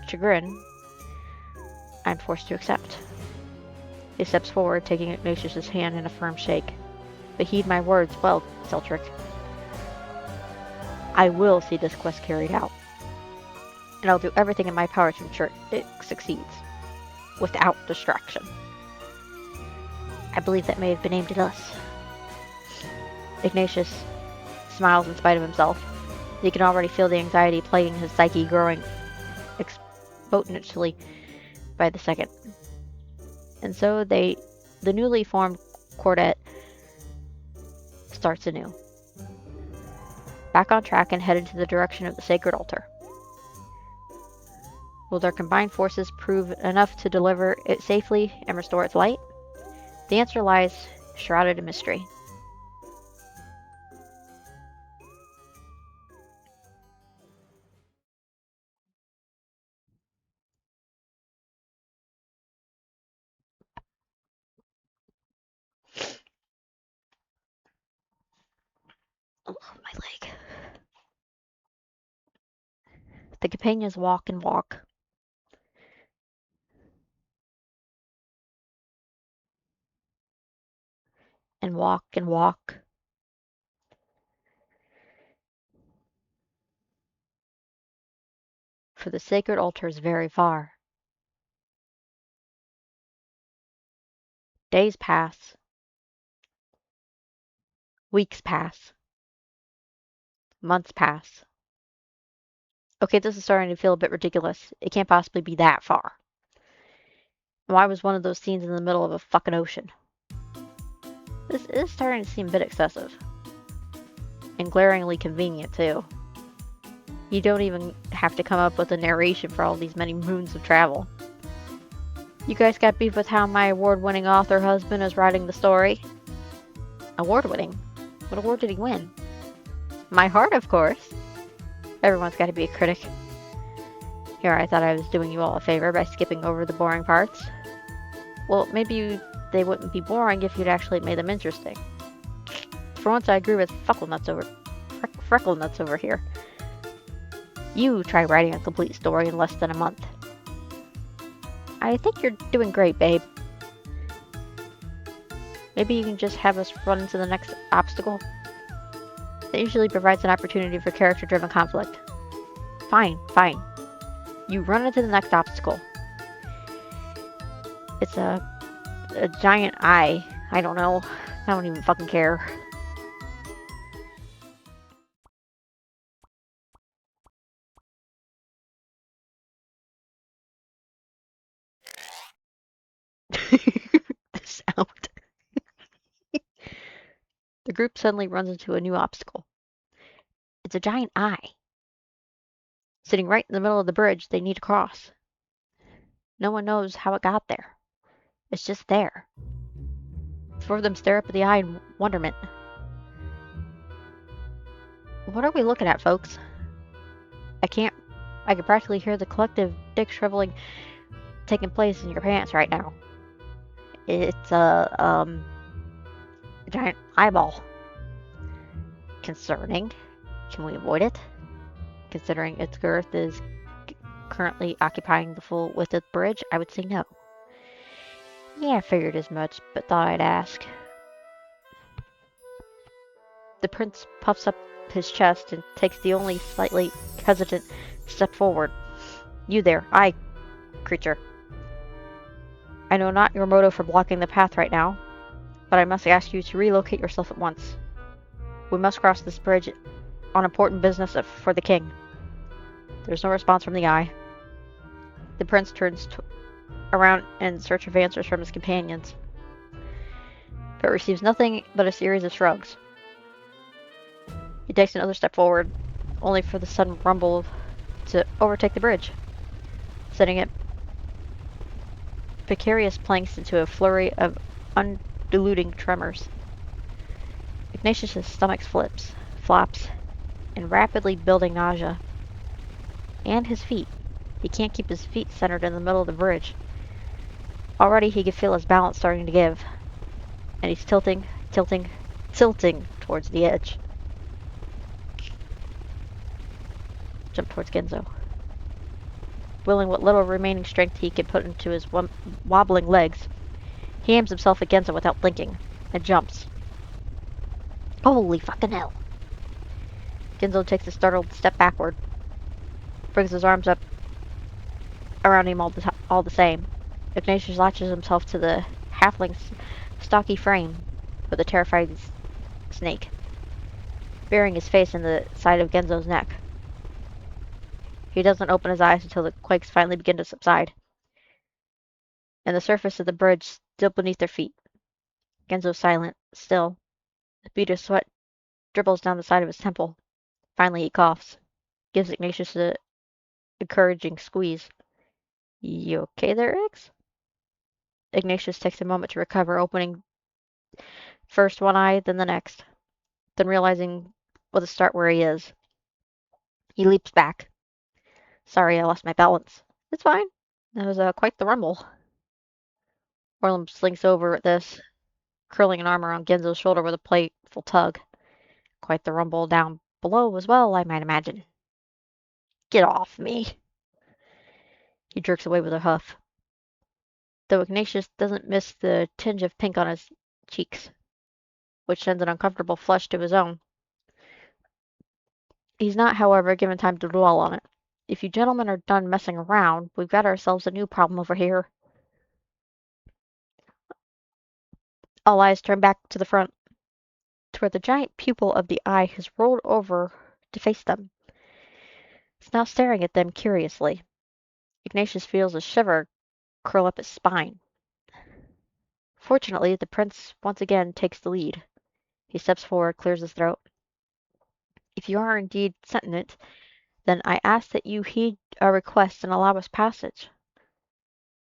chagrin, I'm forced to accept. He steps forward, taking Ignatius's hand in a firm shake. But heed my words well, Celtric. I will see this quest carried out. And I'll do everything in my power to ensure it succeeds. Without distraction. I believe that may have been aimed at us. Ignatius smiles in spite of himself. He can already feel the anxiety plaguing his psyche growing exponentially by the second. And so the newly formed quartet starts anew. Back on track and headed to the direction of the sacred altar. Will their combined forces prove enough to deliver it safely and restore its light? The answer lies shrouded in mystery. Oh, my leg. The companions walk and walk. And walk and walk. For the sacred altar is very far. Days pass. Weeks pass. Months pass. Okay, this is starting to feel a bit ridiculous. It can't possibly be that far. Why was one of those scenes in the middle of a fucking ocean? This is starting to seem a bit excessive. And glaringly convenient, too. You don't even have to come up with a narration for all these many moons of travel. You guys got beef with how my award-winning author husband is writing the story? Award-winning? What award did he win? My heart, of course. Everyone's got to be a critic. Here, I thought I was doing you all a favor by skipping over the boring parts. Well, maybe they wouldn't be boring if you'd actually made them interesting. For once, I agree with Frecklenuts over here. You try writing a complete story in less than a month. I think you're doing great, babe. Maybe you can just have us run into the next obstacle? That usually provides an opportunity for character-driven conflict. Fine. You run into the next obstacle. It's a giant eye. I don't know. I don't even fucking care. The sound. The group suddenly runs into a new obstacle. It's a giant eye. Sitting right in the middle of the bridge they need to cross. No one knows how it got there. It's just there. Four of them stare up at the eye in wonderment. What are we looking at, folks? I can practically hear the collective dick shriveling taking place in your pants right now. It's a giant eyeball. Concerning. Can we avoid it? Considering its girth is currently occupying the full width of the bridge, I would say no. Yeah, I figured as much, but thought I'd ask. The prince puffs up his chest and takes the only slightly hesitant step forward. You there, eye creature. I know not your motive for blocking the path right now, but I must ask you to relocate yourself at once. We must cross this bridge on important business for the king. There's no response from the eye. The prince turns around in search of answers from his companions, but receives nothing but a series of shrugs. He takes another step forward, only for the sudden rumble to overtake the bridge, setting it precarious planks into a flurry of undiluting tremors. Ignatius's stomach flops, in rapidly building nausea. And his feet. He can't keep his feet centered in the middle of the bridge. Already he could feel his balance starting to give. And he's tilting towards the edge. Jump towards Genzo. Willing what little remaining strength he could put into his wobbling legs, he aims himself at Genzo without blinking, and jumps. Holy fucking hell! Genzo takes a startled step backward, brings his arms up around him all the same. Ignatius latches himself to the halfling's stocky frame with a terrified snake, burying his face in the side of Genzo's neck. He doesn't open his eyes until the quakes finally begin to subside, and the surface of the bridge still beneath their feet. Genzo's silent, still. A bead of sweat dribbles down the side of his temple. Finally he coughs, gives Ignatius an encouraging squeeze. You okay there, Iggs? Ignatius takes a moment to recover, opening first one eye, then the next, then realizing with a start where he is. He leaps back. Sorry, I lost my balance. It's fine. That was quite the rumble. Orlum slinks over at this, curling an arm around Genzo's shoulder with a playful tug. Quite the rumble down below as well, I might imagine. Get off me. He jerks away with a huff, though Ignatius doesn't miss the tinge of pink on his cheeks, which sends an uncomfortable flush to his own. He's not, however, given time to dwell on it. If you gentlemen are done messing around, we've got ourselves a new problem over here. All eyes turn back to the front, to where the giant pupil of the eye has rolled over to face them. It's now staring at them curiously. Ignatius feels a shiver curl up his spine. Fortunately, the prince once again takes the lead. He steps forward, clears his throat. If you are indeed sentient, then I ask that you heed our request and allow us passage.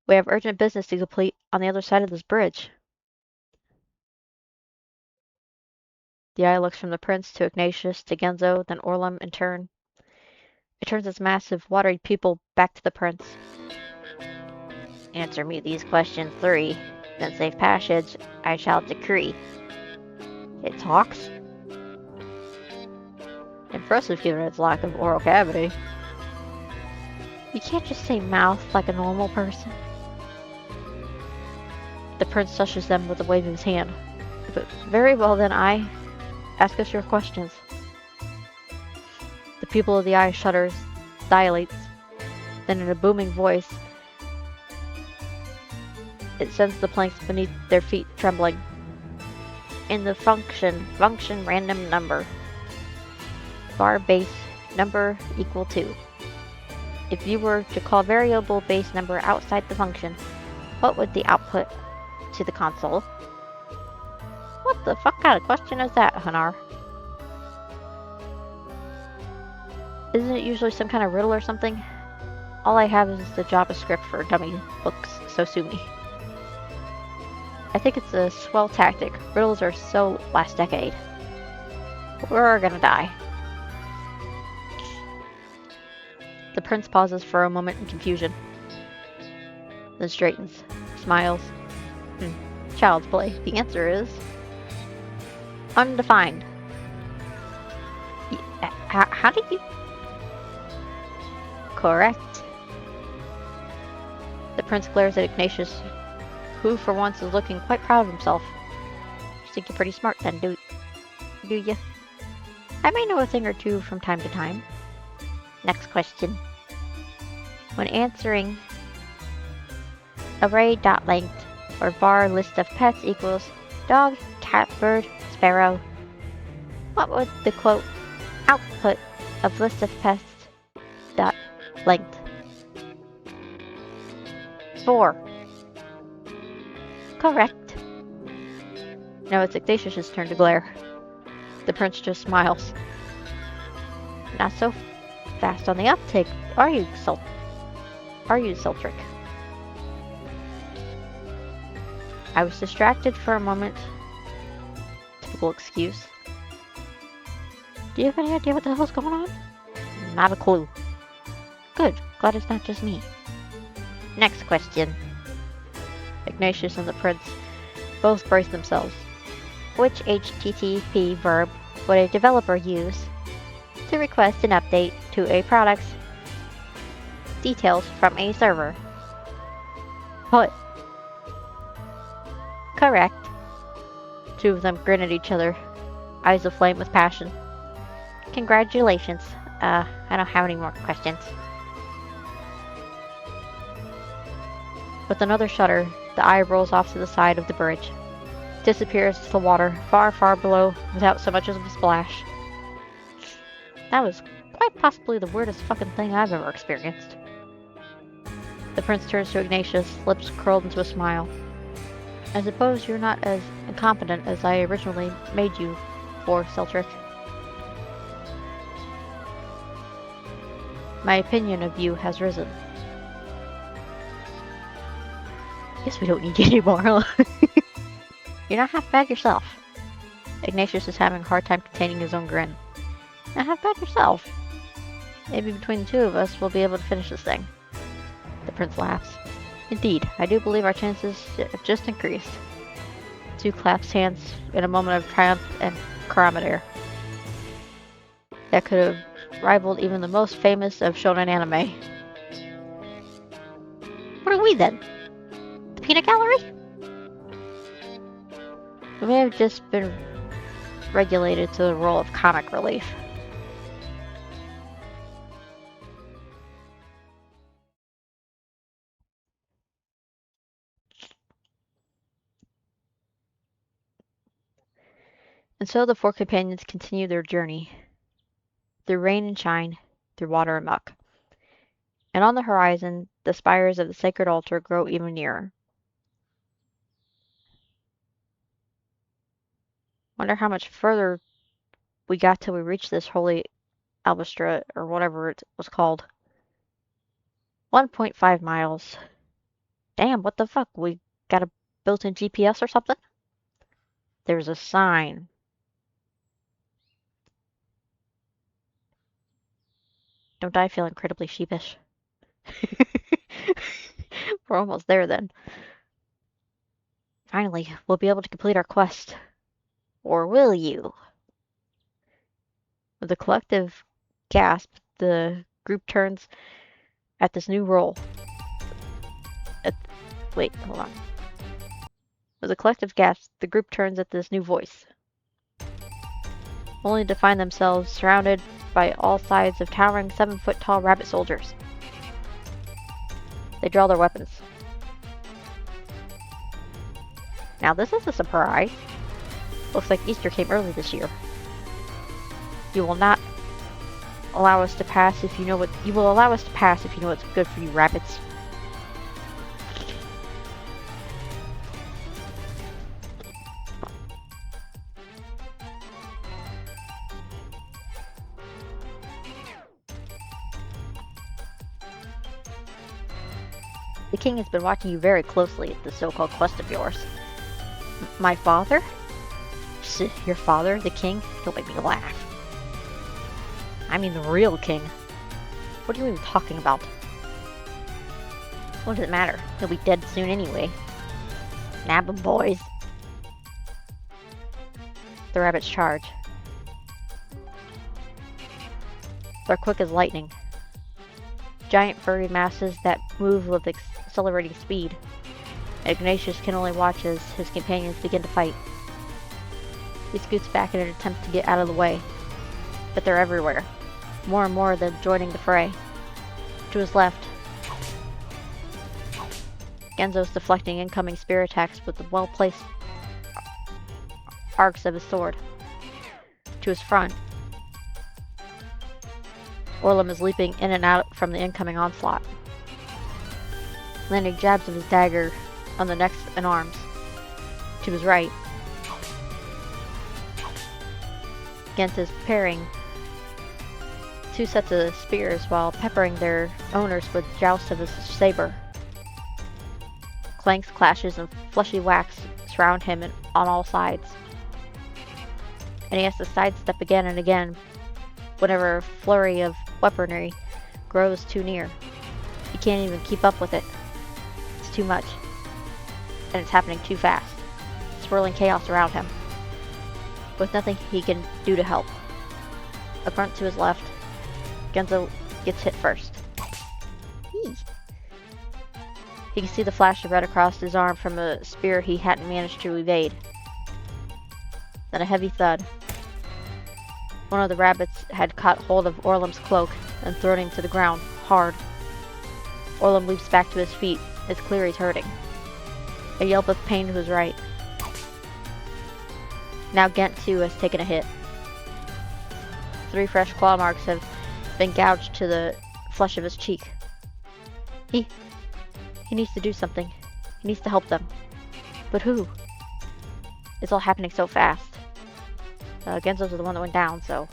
We have urgent business to complete on the other side of this bridge. The eye looks from the prince to Ignatius to Genzo, then Orlum in turn. It turns its massive, watery pupil back to the prince. Answer me these questions 3, then safe passage I shall decree. It talks? Impressive given its lack of oral cavity. You can't just say mouth like a normal person. The prince hushes them with a wave of his hand. But very well then, ask us your questions. The pupil of the eye shudders, dilates, then in a booming voice, it sends the planks beneath their feet trembling. In the function random number. Bar base number equal to. If you were to call variable base number outside the function, what would the output to the console? What the fuck kind of question is that, Hanar? Isn't it usually some kind of riddle or something? All I have is the JavaScript for dummy books, so sue me. I think it's a swell tactic. Riddles are so last decade. We're gonna die. The prince pauses for a moment in confusion, then straightens, smiles. Child's play. The answer is undefined. How did you? Correct. The prince glares at Ignatius, who for once is looking quite proud of himself. You think you're pretty smart then, do you? I may know a thing or two from time to time. Next question. When answering array.length or var list of pets equals dog, cat, bird, sparrow, what would the quote output of list of pets dot length? 4. Correct. Now it's Ignatius' turn to glare. The prince just smiles. Not so fast on the uptake, are you, Sultric? I was distracted for a moment. Typical excuse. Do you have any idea what the hell's going on? Not a clue. Good. Glad it's not just me. Next question. Ignatius and the prince both braced themselves. Which HTTP verb would a developer use to request an update to a product's details from a server? What? Correct. Two of them grinned at each other, eyes aflame with passion. Congratulations. I don't have any more questions. With another shudder, the eye rolls off to the side of the bridge, disappears into the water far, far below without so much as a splash. That was quite possibly the weirdest fucking thing I've ever experienced. The prince turns to Ignatius, lips curled into a smile. I suppose you're not as incompetent as I originally made you for, Celtric. My opinion of you has risen. Guess we don't need you anymore, huh? You're not half bad yourself. Ignatius is having a hard time containing his own grin. Not half bad yourself. Maybe between the two of us, we'll be able to finish this thing. The prince laughs. Indeed, I do believe our chances have just increased. The two clasped hands in a moment of triumph and caramel that could have rivaled even the most famous of shonen anime. What are we then? The peanut gallery? We may have just been regulated to the role of comic relief. And so the four companions continue their journey, through rain and shine, through water and muck. And on the horizon, the spires of the sacred altar grow even nearer. Wonder how much further we got till we reached this holy albastra, or whatever it was called. 1.5 miles. Damn, what the fuck? We got a built-in GPS or something? There's a sign. Don't I feel incredibly sheepish? We're almost there then. Finally, we'll be able to complete our quest. Or will you? With a collective gasp, the group turns at this new role. Wait, hold on. With a collective gasp, the group turns at this new voice, only to find themselves surrounded by all sides of towering 7-foot-tall rabbit soldiers. They draw their weapons. Now this is a surprise. Looks like Easter came early this year. You will not allow us to pass if you know what you will allow us to pass if you know what's good for you, rabbits. The king has been watching you very closely at this so-called quest of yours. My father? Your father, the king? Don't make me laugh. I mean the real king. What are you even talking about? What does it matter? He'll be dead soon anyway. Nab him, boys. The rabbits charge. They're quick as lightning. Giant furry masses that move with accelerating speed. Ignatius can only watch as his companions begin to fight. He scoots back in an attempt to get out of the way, but they're everywhere. More and more of them joining the fray. To his left, Genzo's deflecting incoming spear attacks with the well-placed arcs of his sword. To his front, Orlum is leaping in and out from the incoming onslaught, landing jabs of his dagger on the necks and arms. To his right, Gent is parrying two sets of spears while peppering their owners with jousts of his saber. Clanks, clashes, and fleshy whacks surround him on all sides. And he has to sidestep again and again whenever a flurry of weaponry grows too near. He can't even keep up with it. It's too much. And it's happening too fast. Swirling chaos around him. With nothing he can do to help. A grunt to his left. Genzo gets hit first. Eee. He can see the flash of red across his arm from a spear he hadn't managed to evade. Then a heavy thud. One of the rabbits had caught hold of Orlem's cloak and thrown him to the ground, hard. Orlem leaps back to his feet. It's clear he's hurting. A yelp of pain was right. Now Gent too has taken a hit. 3 fresh claw marks have been gouged to the flesh of his cheek. He needs to do something. He needs to help them. But who? It's all happening so fast. Genzo's the one that went down, so...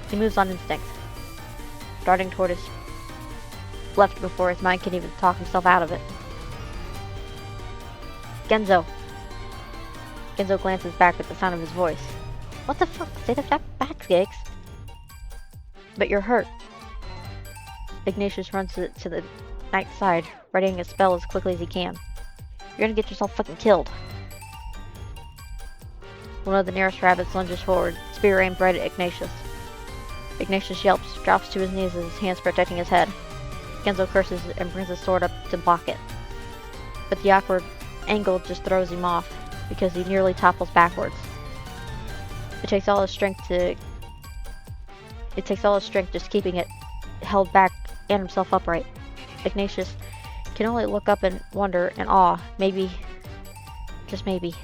He moves on instinct. Darting toward his left before his mind can even talk himself out of it. Genzo! Genzo glances back at the sound of his voice. What the fuck? Say that back, Gigs! But you're hurt. Ignatius runs to the knight's side, readying a spell as quickly as he can. You're gonna get yourself fucking killed. One of the nearest rabbits lunges forward, spear aimed right at Ignatius. Ignatius yelps, drops to his knees with his hands protecting his head. Genzo curses and brings his sword up to block it. But the awkward angle just throws him off, because he nearly topples backwards. It takes all his strength just keeping it held back and himself upright. Ignatius can only look up in wonder and awe, maybe, just maybe,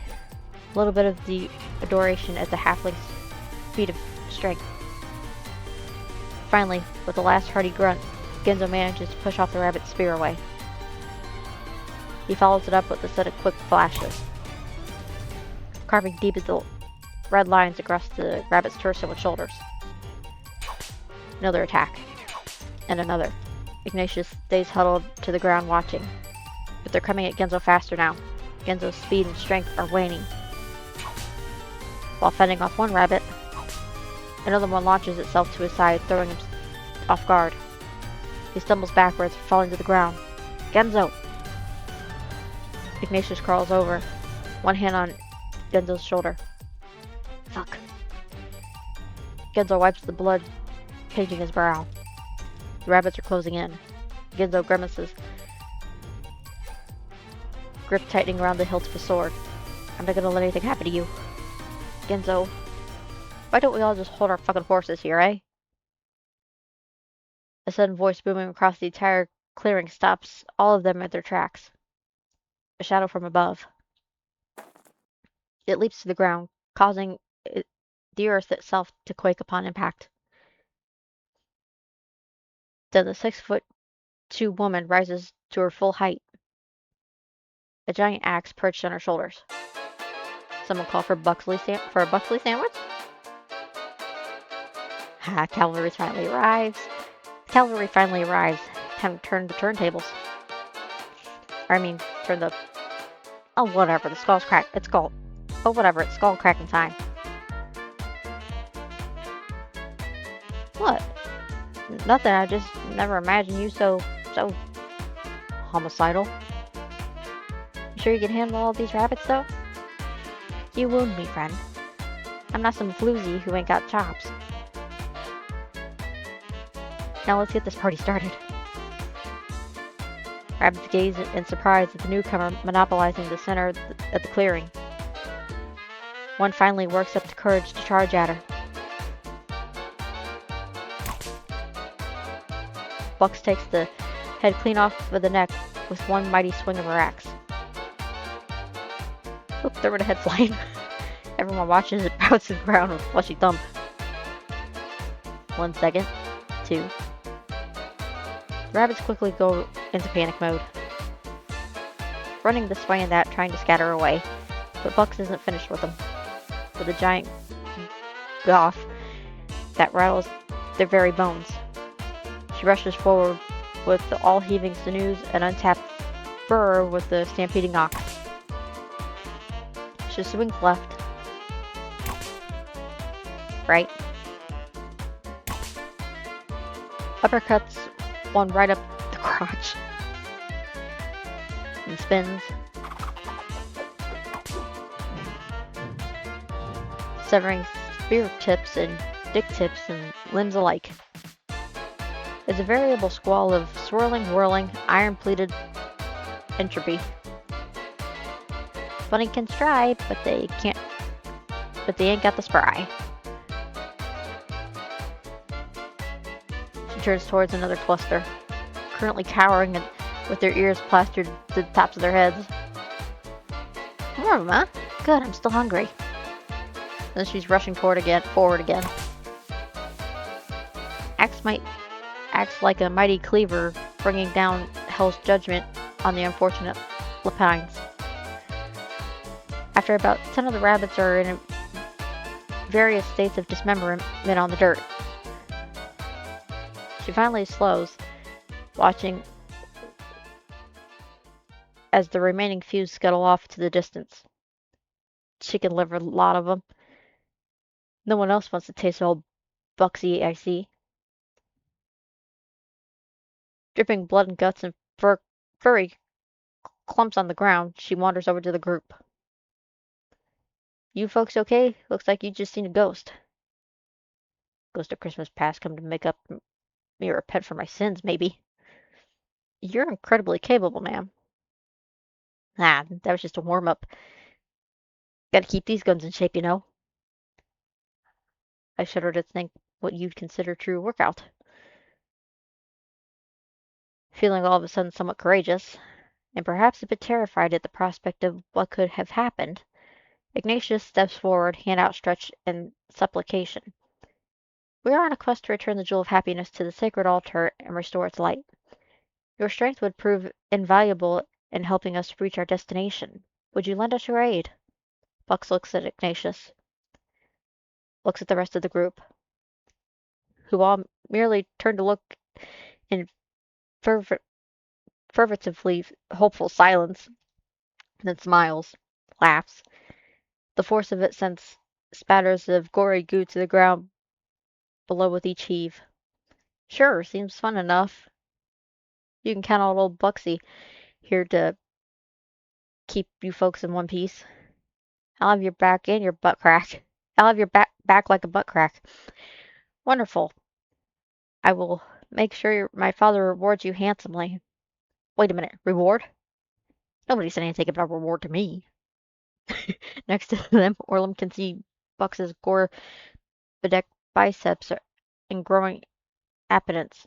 a little bit of the adoration at the halfling's feat of strength. Finally, with the last hearty grunt, Genzo manages to push off the rabbit's spear away. He follows it up with a set of quick flashes, carving deep as the red lines across the rabbit's torso and shoulders. Another attack. And another. Ignatius stays huddled to the ground watching. But they're coming at Genzo faster now. Genzo's speed and strength are waning. While fending off one rabbit, another one launches itself to his side, throwing him off guard. He stumbles backwards, falling to the ground. Genzo! Ignatius crawls over, one hand on Genzo's shoulder. Fuck. Genzo wipes the blood painting his brow. The rabbits are closing in. Genzo grimaces, grip tightening around the hilt of his sword. I'm not gonna let anything happen to you. Genzo, why don't we all just hold our fucking horses here, eh? A sudden voice booming across the entire clearing stops all of them at their tracks. A shadow from above. It leaps to the ground, causing the earth itself to quake upon impact. Then the 6'2" woman rises to her full height. A giant axe perched on her shoulders. Someone call for a Buxley sandwich? Ha, cavalry finally arrives. Cavalry finally arrives. Time to turn the turntables. Turn the... Oh, whatever, the skull's cracked. It's skull... Oh, whatever, it's skull cracking time. What? Nothing, I just never imagined you so homicidal. You sure you can handle all these rabbits, though? You wound me, friend. I'm not some floozy who ain't got chops. Now let's get this party started. Rabbits gaze in surprise at the newcomer monopolizing the center at the clearing. One finally works up the courage to charge at her. Bucks takes the head clean off of the neck with one mighty swing of her axe. Oop, there went a head flying. Everyone watches it bounce to the ground with a fleshy thump. 1 second. 2. The rabbits quickly go into panic mode. Running this way and that, trying to scatter away. But Bucks isn't finished with them. With a giant goff that rattles their very bones. She rushes forward with the all-heaving sinews and untapped furrow with the stampeding ox. She swings left, right, uppercuts one right up the crotch, and spins, severing spear tips and dick tips and limbs alike. It's a variable squall of swirling, whirling, iron-plated entropy. Bunny can stride, but they ain't got the spry. She turns towards another cluster, currently cowering and with their ears plastered to the tops of their heads. More of them, huh? Good, I'm still hungry. Then she's rushing forward again. Acts like a mighty cleaver, bringing down hell's judgment on the unfortunate lapines. After about 10 of the rabbits are in various states of dismemberment on the dirt, she finally slows, watching as the remaining few scuttle off to the distance. Chicken liver, a lot of them. No one else wants to taste old Buxy, I see. Dripping blood and guts and furry clumps on the ground, she wanders over to the group. You folks okay? Looks like you just seen a ghost. Ghost of Christmas past come to make up me or a pet for my sins, maybe. You're incredibly capable, ma'am. Ah, that was just a warm-up. Gotta keep these guns in shape, you know. I shudder to think what you'd consider true workout. Feeling all of a sudden somewhat courageous, and perhaps a bit terrified at the prospect of what could have happened, Ignatius steps forward, hand outstretched in supplication. We are on a quest to return the Jewel of Happiness to the sacred altar and restore its light. Your strength would prove invaluable in helping us reach our destination. Would you lend us your aid? Bucks looks at Ignatius, looks at the rest of the group, who all merely turn to look in fervently hopeful silence, then smiles, laughs. The force of it sends spatters of gory goo to the ground below with each heave. Sure, seems fun enough. You can count on old Buxy here to keep you folks in one piece. I'll have your back and your butt crack. I'll have your back like a butt crack. Wonderful. I will make sure my father rewards you handsomely. Wait a minute, reward? Nobody said anything about reward to me. Next to them, Orlum can see Bucks's gore-bedecked biceps and growing appetence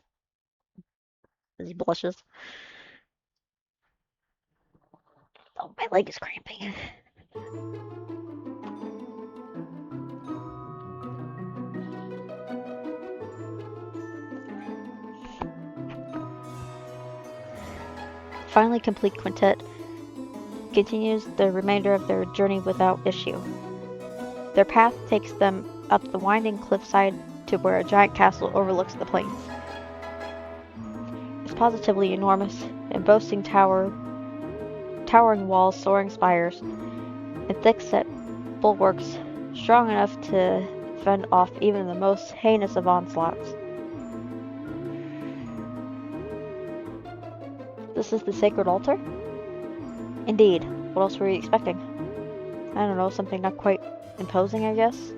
as he blushes. Oh, my leg is cramping. Finally complete quintet continues the remainder of their journey without issue. Their path takes them up the winding cliffside to where a giant castle overlooks the plains. It's positively enormous and boasting towering walls, soaring spires, and thick-set bulwarks strong enough to fend off even the most heinous of onslaughts. This is the sacred altar? Indeed. What else were you expecting? I don't know, something not quite imposing, I guess?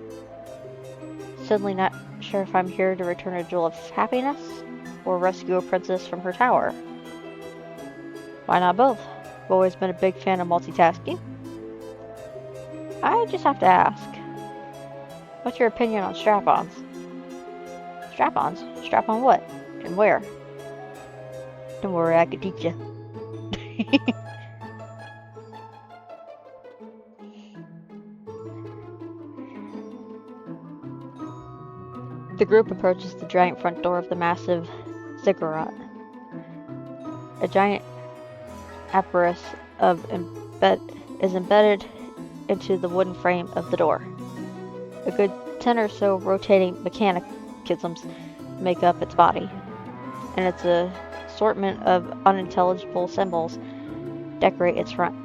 Suddenly not sure if I'm here to return a Jewel of Happiness, or rescue a princess from her tower. Why not both? I've always been a big fan of multitasking. I just have to ask, what's your opinion on strap-ons? Strap-ons? Strap-on what? And where? Don't worry, I could teach you. The group approaches the giant front door of the massive ziggurat. A giant apparatus is embedded into the wooden frame of the door. A good 10 or so rotating mechanisms make up its body, and its assortment of unintelligible symbols decorate its front.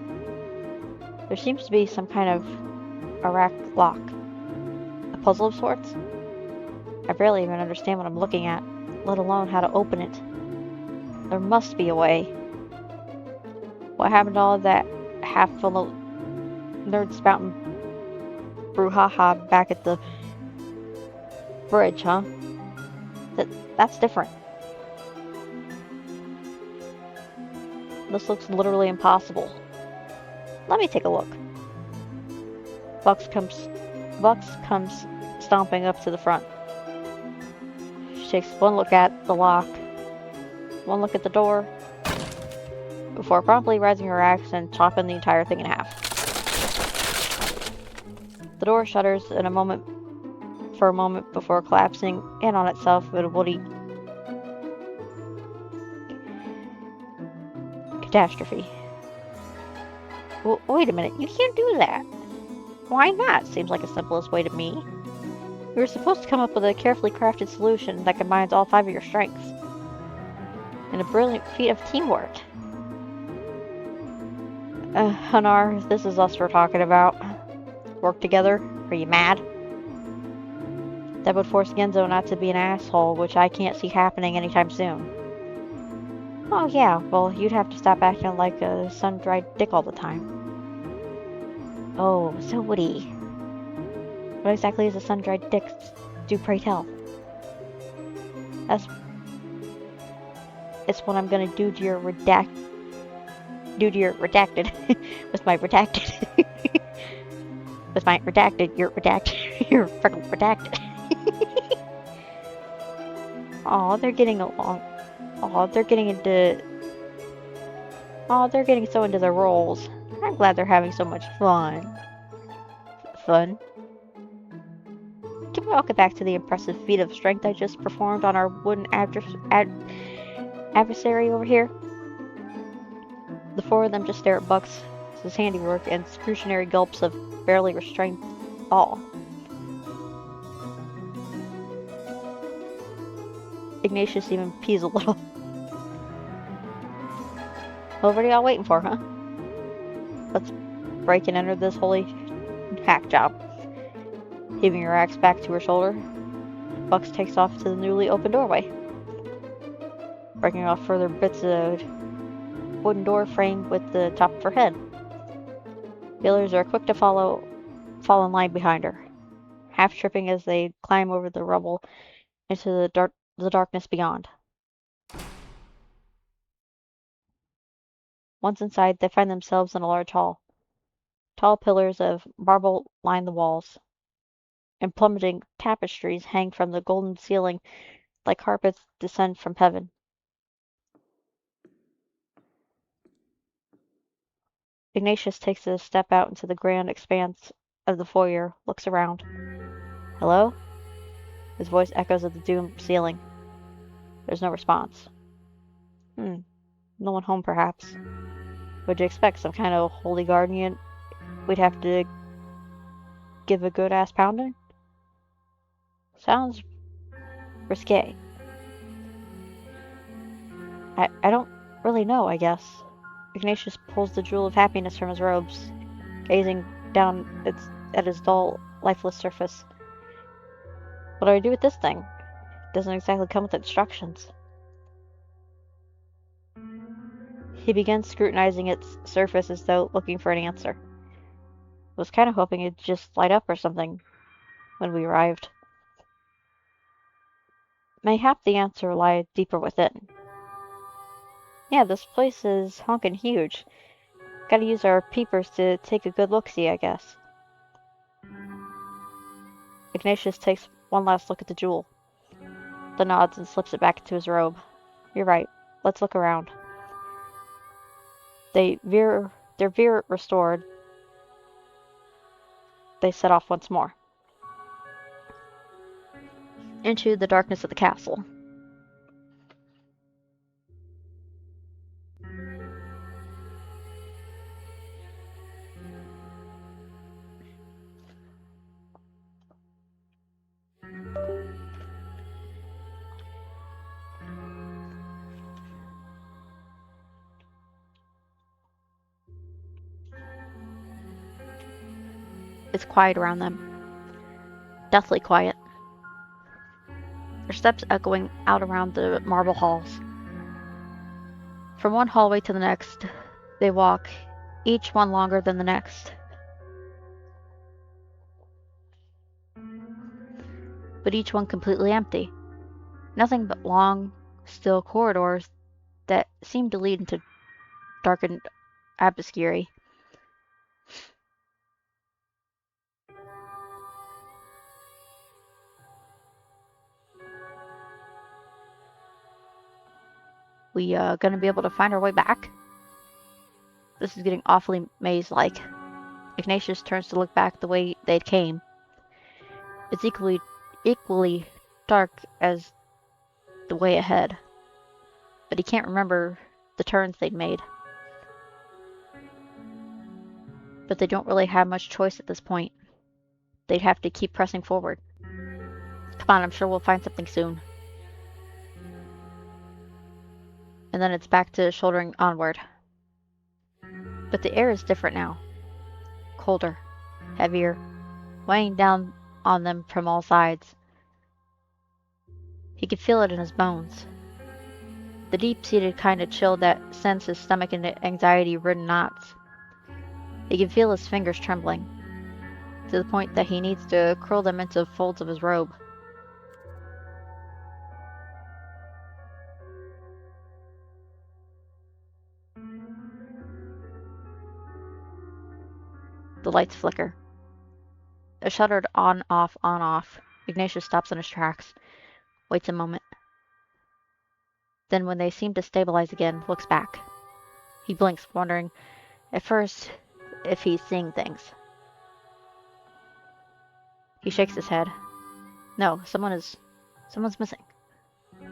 There seems to be some kind of Iraq lock. A puzzle of sorts? I barely even understand what I'm looking at, let alone how to open it. There must be a way. What happened to all of that half-full of nerd spouting brouhaha back at the bridge, huh? That's different. This looks literally impossible. Let me take a look. Bucks comes stomping up to the front. She takes one look at the lock, one look at the door, before promptly raising her axe and chopping the entire thing in half. The door shudders for a moment before collapsing in on itself with a woody catastrophe. Wait a minute, you can't do that. Why not? Seems like the simplest way to me. We were supposed to come up with a carefully crafted solution that combines all 5 of your strengths. In a brilliant feat of teamwork. Hanar, this is us we're talking about. Work together? Are you mad? That would force Genzo not to be an asshole, which I can't see happening anytime soon. Oh yeah, well, you'd have to stop acting like a sun-dried dick all the time. Oh, so woody. What exactly is a sun-dried dick? Do pray tell. It's what I'm gonna do to your redacted with my redacted with my redacted, you're freaking redacted. Aw, they're getting along. Aw, they're getting so into their roles. I'm glad they're having so much fun. Fun? Can we all get back to the impressive feat of strength I just performed on our wooden adversary over here? The 4 of them just stare at Buck's handiwork and excruciating gulps of barely restrained awe. Ignatius even pees a little. Well, what are y'all waiting for, huh? Let's break and enter this holy hack job. Heaving her axe back to her shoulder, Bucks takes off to the newly opened doorway, breaking off further bits of wooden door frame with the top of her head. The others are quick to fall in line behind her, half tripping as they climb over the rubble into the darkness beyond. Once inside, they find themselves in a large hall. Tall pillars of marble line the walls, and plummeting tapestries hang from the golden ceiling like carpets descend from heaven. Ignatius takes a step out into the grand expanse of the foyer, looks around. Hello? His voice echoes at the doomed ceiling. There's no response. No one home, perhaps. What'd you expect? Some kind of holy guardian we'd have to give a good-ass pounding? Sounds risque. I don't really know, I guess. Ignatius pulls the jewel of happiness from his robes, gazing down at his dull, lifeless surface. What do I do with this thing? It doesn't exactly come with instructions. He begins scrutinizing its surface as though looking for an answer. Was kind of hoping it'd just light up or something when we arrived. Mayhap the answer lied deeper within. Yeah, this place is honkin' huge. Gotta use our peepers to take a good look-see, I guess. Ignatius takes one last look at the jewel, then nods and slips it back into his robe. You're right. Let's look around. Their veer restored, they set off once more into the darkness of the castle. It's quiet around them. Deathly quiet. Their steps echoing out around the marble halls. From one hallway to the next, they walk, each one longer than the next. But each one completely empty. Nothing but long, still corridors that seem to lead into darkened obscurity. We gonna be able to find our way back? This is getting awfully maze-like. Ignatius turns to look back the way they'd came. It's equally dark as the way ahead, but he can't remember the turns they'd made. But they don't really have much choice at this point. They'd have to keep pressing forward. Come on, I'm sure we'll find something soon. And then it's back to shouldering onward. But the air is different now. Colder, heavier, weighing down on them from all sides. He could feel it in his bones. The deep-seated kind of chill that sends his stomach into anxiety-ridden knots. He can feel his fingers trembling, to the point that he needs to curl them into folds of his robe. The lights flicker. A shuttered on-off, on-off. Ignatius stops in his tracks, waits a moment. Then, when they seem to stabilize again, looks back. He blinks, wondering, at first, if he's seeing things. He shakes his head. No, someone's missing.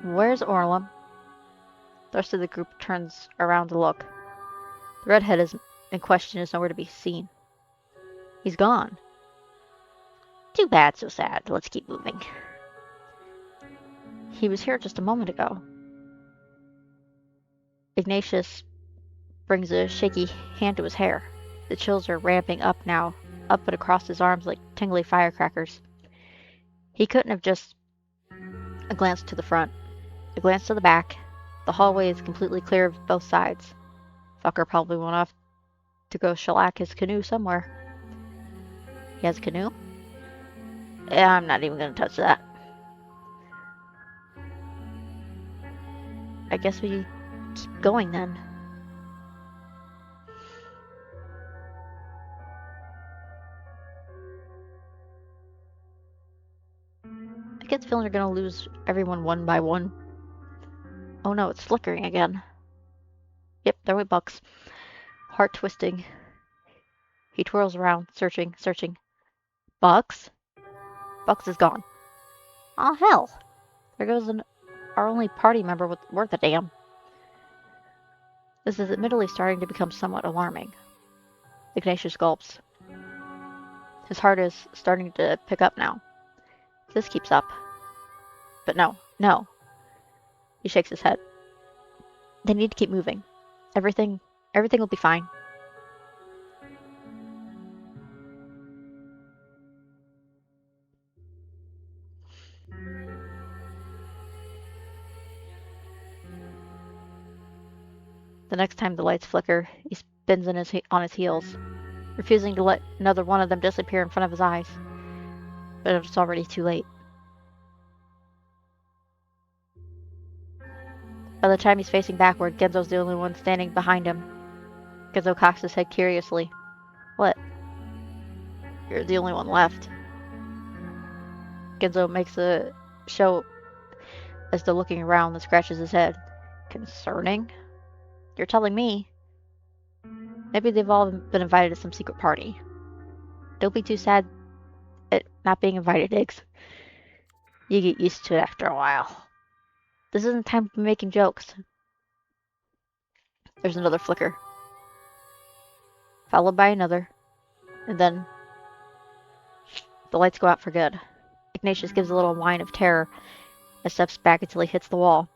Where's Orlum? The rest of the group turns around to look. The redhead in question is nowhere to be seen. He's gone. Too bad, so sad. Let's keep moving. He was here just a moment ago. Ignatius brings a shaky hand to his hair. The chills are ramping up now, up and across his arms like tingly firecrackers. He couldn't have just a glance to the front, a glance to the back. The hallway is completely clear of both sides. Fucker probably went off to go shellac his canoe somewhere. He has a canoe? Yeah, I'm not even going to touch that. I guess we keep going then. I get the feeling we're going to lose everyone one by one. Oh no, it's flickering again. Yep, there went Bucks. Heart twisting. He twirls around, searching. Bucks? Bucks is gone. Aw, hell. There goes our only party member worth a damn. This is admittedly starting to become somewhat alarming. Ignatius gulps. His heart is starting to pick up now. If this keeps up. But no. He shakes his head. They need to keep moving. Everything will be fine. The next time the lights flicker, he spins on his heels, refusing to let another one of them disappear in front of his eyes. But it's already too late. By the time he's facing backward, Genzo's the only one standing behind him. Genzo cocks his head curiously. What? You're the only one left. Genzo makes a show as though looking around and scratches his head. Concerning? You're telling me. Maybe they've all been invited to some secret party. Don't be too sad at not being invited, Diggs. You get used to it after a while. This isn't time to be making jokes. There's another flicker. Followed by another. And then the lights go out for good. Ignatius gives a little whine of terror and steps back until he hits the wall.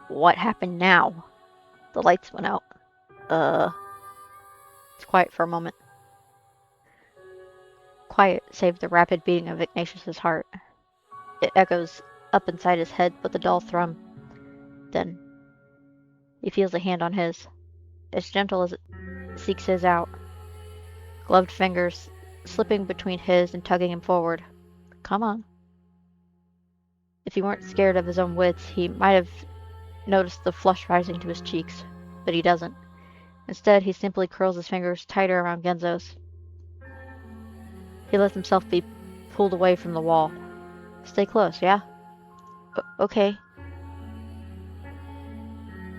What happened now? The lights went out. It's quiet for a moment. quiet save the rapid beating of Ignatius's heart. It echoes up inside his head with a dull thrum. Then he feels a hand on his, as gentle as it seeks his out. Gloved fingers slipping between his and tugging him forward. Come on. If he weren't scared of his own wits, he might have noticed the flush rising to his cheeks, but he doesn't. Instead, he simply curls his fingers tighter around Genzo's. He lets himself be pulled away from the wall. Stay close, yeah? Okay.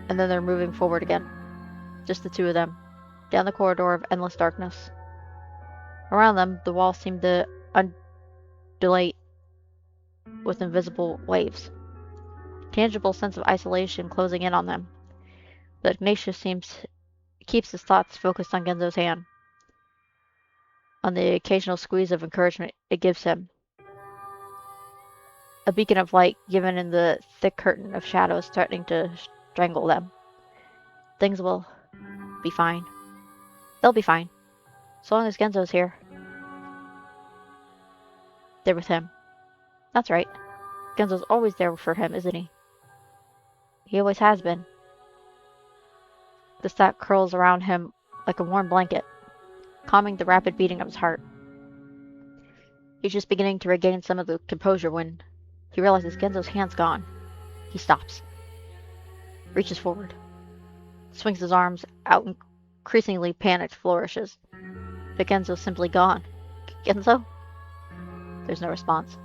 And then they're moving forward again. Just the two of them. Down the corridor of endless darkness. Around them, the walls seem to undulate with invisible waves. Tangible sense of isolation closing in on them. But Ignatius keeps his thoughts focused on Genzo's hand, on the occasional squeeze of encouragement it gives him. A beacon of light given in the thick curtain of shadows threatening to strangle them. Things will be fine. They'll be fine. So long as Genzo's here. They're with him. That's right. Genzo's always there for him, isn't he? He always has been. The sack curls around him like a warm blanket, calming the rapid beating of his heart. He's just beginning to regain some of the composure when he realizes Genzo's hand's gone. He stops. Reaches forward. Swings his arms out in increasingly panicked flourishes. But Genzo's simply gone. Genzo? There's no response.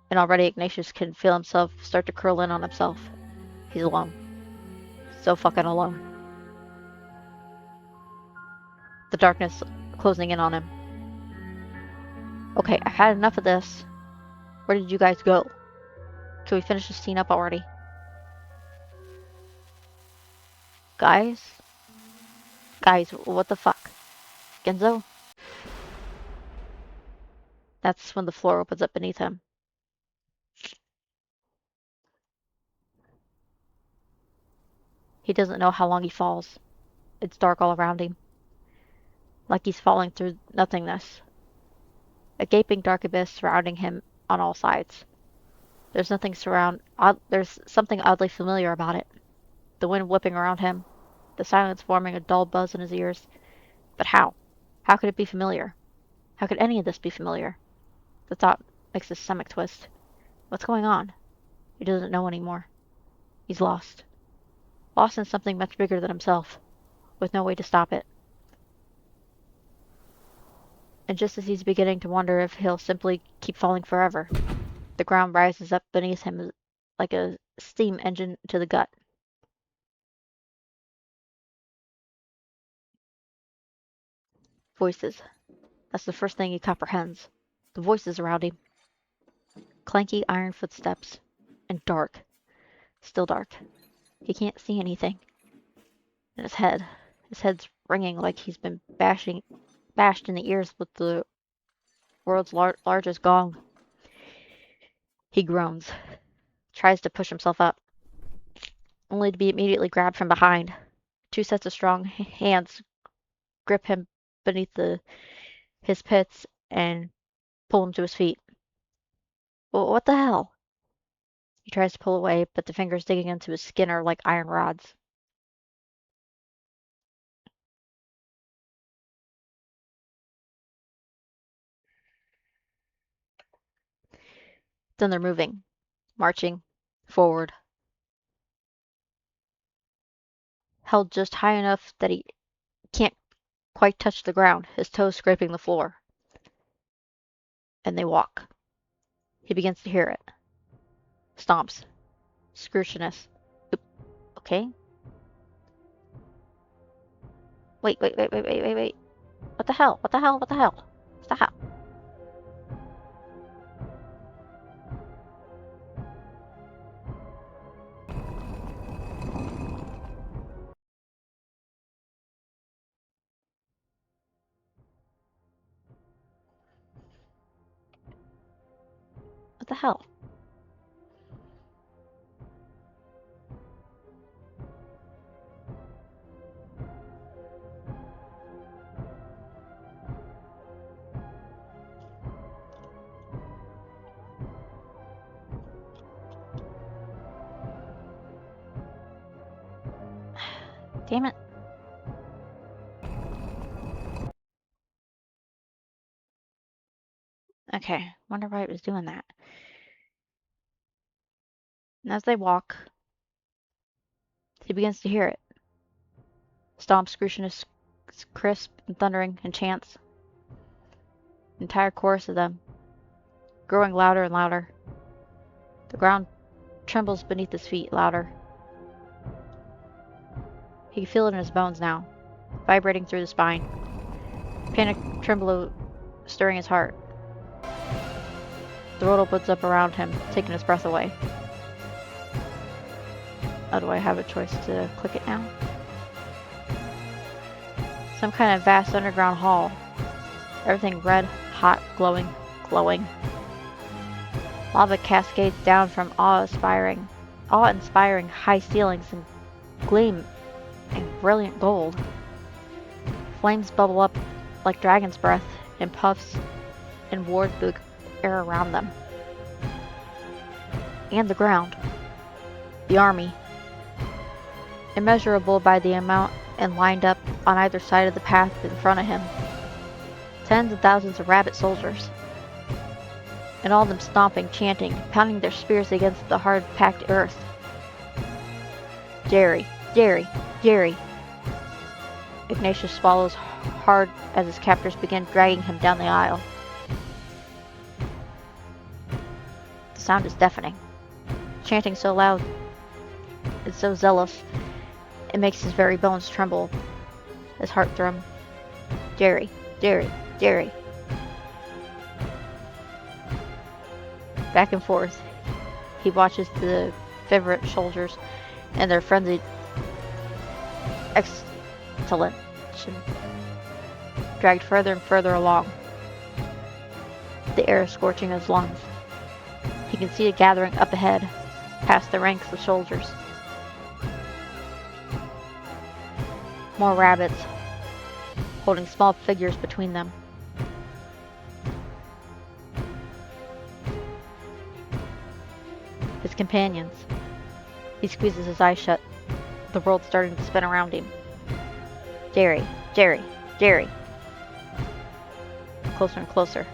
And already Ignatius can feel himself start to curl in on himself. He's alone. So fucking alone. The darkness closing in on him. Okay, I've had enough of this. Where did you guys go? Can we finish this scene up already? Guys? Guys, what the fuck? Genzo? That's when the floor opens up beneath him. He doesn't know how long he falls. It's dark all around him. Like he's falling through nothingness. A gaping dark abyss surrounding him on all sides. There's something oddly familiar about it. The wind whipping around him. The silence forming a dull buzz in his ears. But how? How could it be familiar? How could any of this be familiar? The thought makes his stomach twist. What's going on? He doesn't know anymore. He's lost. Lost in something much bigger than himself, with no way to stop it. And just as he's beginning to wonder if he'll simply keep falling forever, the ground rises up beneath him like a steam engine to the gut. Voices. That's the first thing he comprehends. The voices around him. Clanky iron footsteps. And dark. Still dark. He can't see anything. And his head's ringing like he's been bashed in the ears with the world's largest gong. He groans, tries to push himself up, only to be immediately grabbed from behind. Two sets of strong hands grip him beneath his pits and pull him to his feet. Well, what the hell? He tries to pull away, but the fingers digging into his skin are like iron rods. Then they're moving, marching forward, held just high enough that he can't quite touch the ground, his toes scraping the floor. And they walk. He begins to hear it. Stomps. Scrutiinous. Okay. Wait. What the hell? What the hell? What the hell? Stop. What the hell? Damn it. Okay, wonder why it was doing that. And as they walk, he begins to hear it. Stomps, screeching, crisp and thundering, and chants. An entire chorus of them, growing louder and louder. The ground trembles beneath his feet, louder. He can feel it in his bones now, vibrating through the spine. Panic tremolo stirring his heart. The world opens up around him, taking his breath away. Oh, do I have a choice to click it now? Some kind of vast underground hall. Everything red, hot, glowing, glowing. Lava cascades down from awe-inspiring high ceilings and gleam in brilliant gold. Flames bubble up like dragon's breath and puffs and ward the air around them. And the ground. The army. Immeasurable by the amount and lined up on either side of the path in front of him. Tens of thousands of rabbit soldiers. And all of them stomping, chanting, pounding their spears against the hard-packed earth. Jerry, Jerry, Jerry. Ignatius swallows hard as his captors begin dragging him down the aisle. The sound is deafening. Chanting so loud and so zealous, it makes his very bones tremble, his heart thrum. Jerry, Jerry, Jerry. Back and forth, he watches the favorite soldiers and their frenzied exultation dragged further and further along. The air is scorching his lungs. He can see a gathering up ahead, past the ranks of soldiers. More rabbits, holding small figures between them. His companions. He squeezes his eyes shut. The world starting to spin around him. Jerry, Jerry, Jerry. Closer and closer.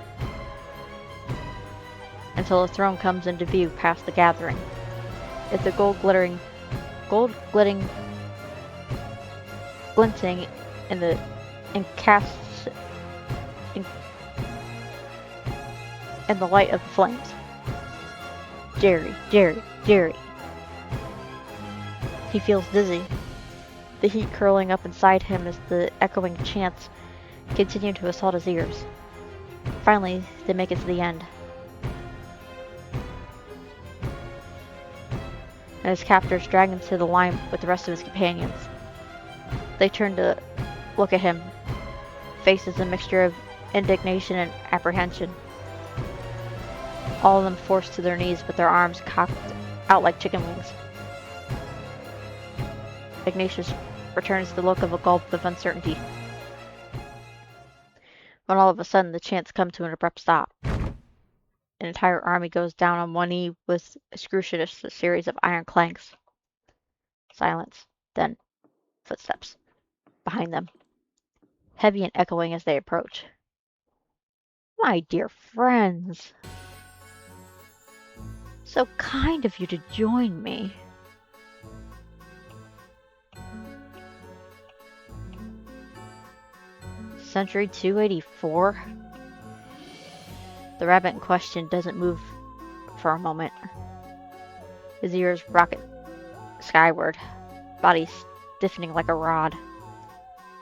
Until a throne comes into view past the gathering. It's a glinting in the in the light of the flames. Jerry, Jerry, Jerry. He feels dizzy, the heat curling up inside him as the echoing chants continue to assault his ears. Finally, they make it to the end. And his captors drag him to the line with the rest of his companions. They turn to look at him, faces a mixture of indignation and apprehension. All of them forced to their knees with their arms cocked out like chicken wings. Ignatius returns the look of a gulp of uncertainty. When all of a sudden the chants come to an abrupt stop. An entire army goes down on one knee with a excruciating series of iron clanks. Silence. Then footsteps. Behind them. Heavy and echoing as they approach. My dear friends. So kind of you to join me. Century 284? The rabbit in question doesn't move for a moment. His ears rocket skyward, body stiffening like a rod.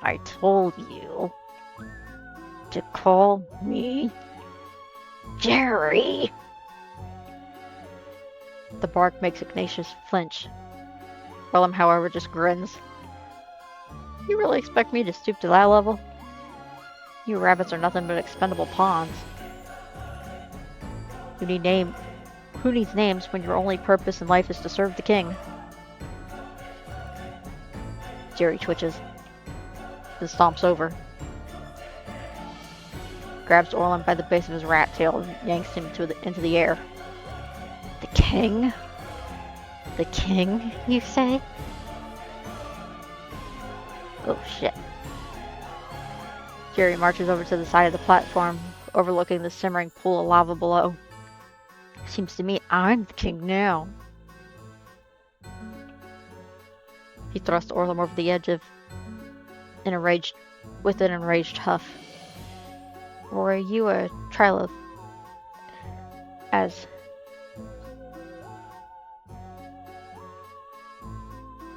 I told you to call me Jerry. The bark makes Ignatius flinch. Willem, however, just grins. You really expect me to stoop to that level? You rabbits are nothing but expendable pawns. Who needs names when your only purpose in life is to serve the king? Jerry twitches, then stomps over. Grabs Orlin by the base of his rat tail and yanks him into the air. The king? The king, you say? Oh shit. Jerry marches over to the side of the platform, overlooking the simmering pool of lava below. Seems to me I'm the king now. He thrust Orlum over the edge with an enraged huff. Were you a trial of as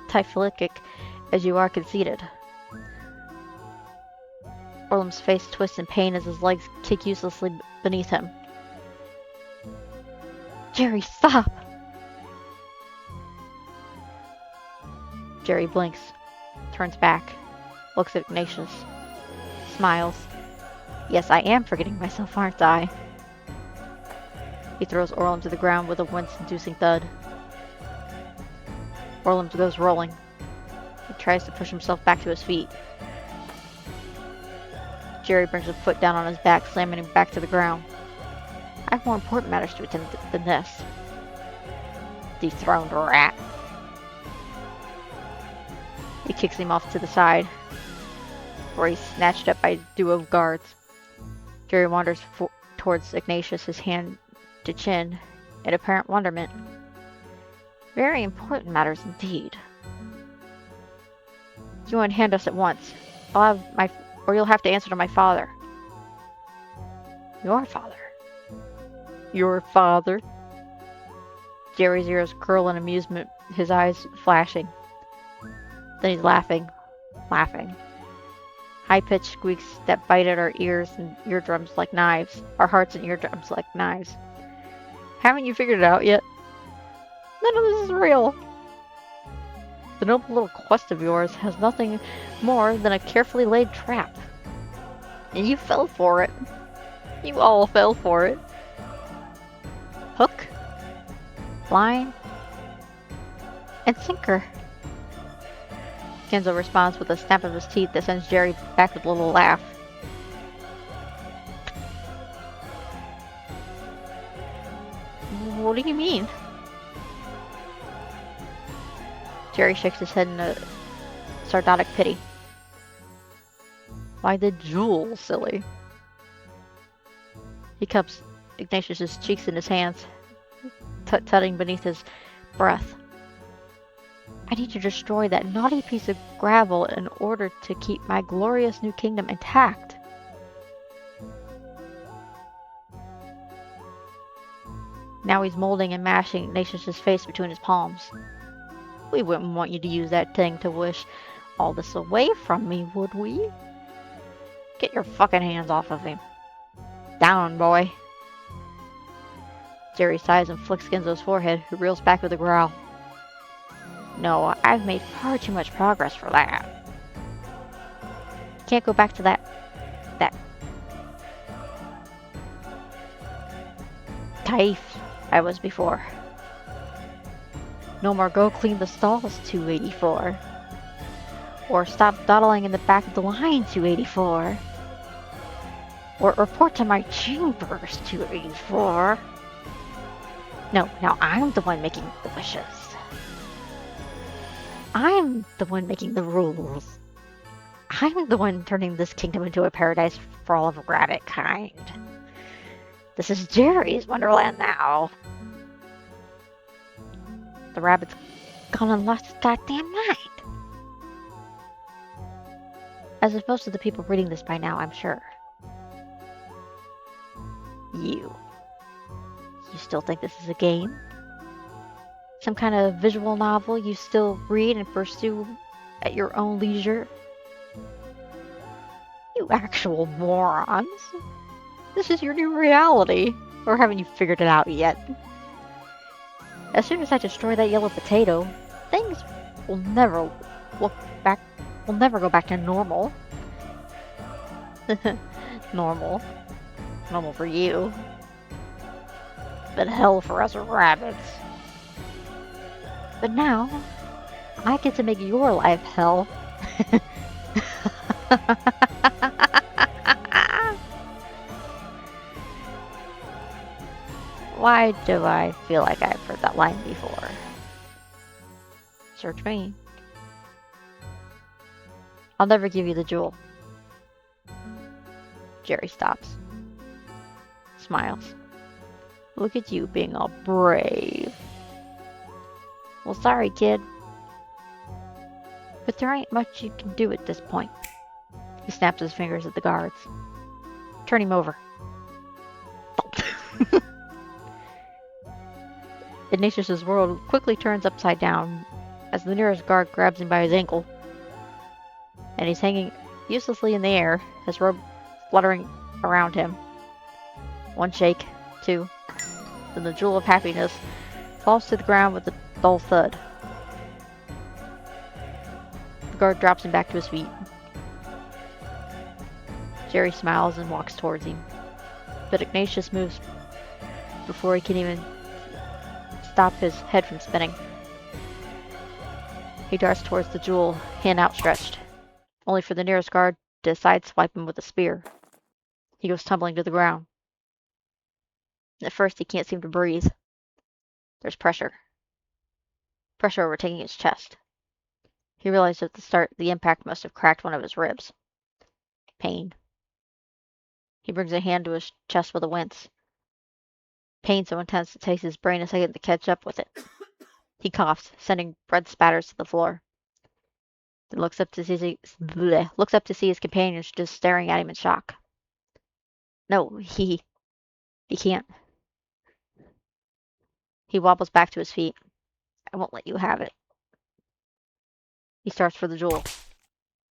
typhlitic as you are conceited? Orlum's face twists in pain as his legs kick uselessly beneath him. Jerry, stop! Jerry blinks, turns back, looks at Ignatius, smiles. Yes, I am forgetting myself, aren't I? He throws Orlum to the ground with a wince-inducing thud. Orlum goes rolling. He tries to push himself back to his feet. Jerry brings a foot down on his back, slamming him back to the ground. I have more important matters to attend to than this. Dethroned rat. He kicks him off to the side, where he's snatched up by a duo of guards. Jerry wanders towards Ignatius, his hand to chin, in apparent wonderment. Very important matters indeed. You unhand us at once. Or you'll have to answer to my father. Your father? Your father? Jerry's ears curl in amusement, his eyes flashing. Then he's laughing. High-pitched squeaks that bite at our ears and eardrums like knives. Our hearts and eardrums like knives. Haven't you figured it out yet? None of this is real. The noble little quest of yours has nothing more than a carefully laid trap. And you fell for it. You all fell for it. Hook, line, and sinker. Kenzo responds with a snap of his teeth that sends Jerry back with a little laugh. What do you mean? Jerry shakes his head in a sardonic pity. Why the jewel, silly? He cups Ignatius's cheeks in his hands, tutting beneath his breath. I need to destroy that naughty piece of gravel in order to keep my glorious new kingdom intact. Now he's molding and mashing Ignatius's face between his palms. We wouldn't want you to use that thing to wish all this away from me, would we? Get your fucking hands off of him. Down, boy. Jerry sighs and flicks Genzo's forehead, who reels back with a growl. No, I've made far too much progress for that. Can't go back to that Taif I was before. No more go clean the stalls, 284. Or stop dawdling in the back of the line, 284. Or report to my chambers, 284. No, now I'm the one making the wishes. I'm the one making the rules. I'm the one turning this kingdom into a paradise for all of rabbit kind. This is Jerry's Wonderland now. The rabbit's gone and lost his goddamn mind. As if most of the people reading this by now, I'm sure. You still think this is a game? Some kind of visual novel you still read and pursue at your own leisure? You actual morons. This is your new reality. Or haven't you figured it out yet? As soon as I destroy that yellow potato, things will never go back to normal. Normal for you. But hell for us rabbits. But now, I get to make your life hell. Why do I feel like I've heard that line before? Search me. I'll never give you the jewel. Jerry stops. Smiles. Look at you being all brave. Well, sorry, kid. But there ain't much you can do at this point. He snaps his fingers at the guards. Turn him over. Ignatius's world quickly turns upside down as the nearest guard grabs him by his ankle, and he's hanging uselessly in the air, his robe fluttering around him. One shake, two, then the jewel of happiness falls to the ground with a dull thud. The guard drops him back to his feet. Jerry smiles and walks towards him, but Ignatius moves before he can even stop his head from spinning. He darts towards the jewel, hand outstretched, only for the nearest guard to sideswipe him with a spear. He goes tumbling to the ground. At first, he can't seem to breathe. There's pressure. Pressure overtaking his chest. He realized at the start the impact must have cracked one of his ribs. Pain. He brings a hand to his chest with a wince. Pain so intense it takes his brain a second to catch up with it. He coughs, sending bread spatters to the floor. Then looks up to see his companions just staring at him in shock. No, he can't. He wobbles back to his feet. I won't let you have it. He starts for the jewel.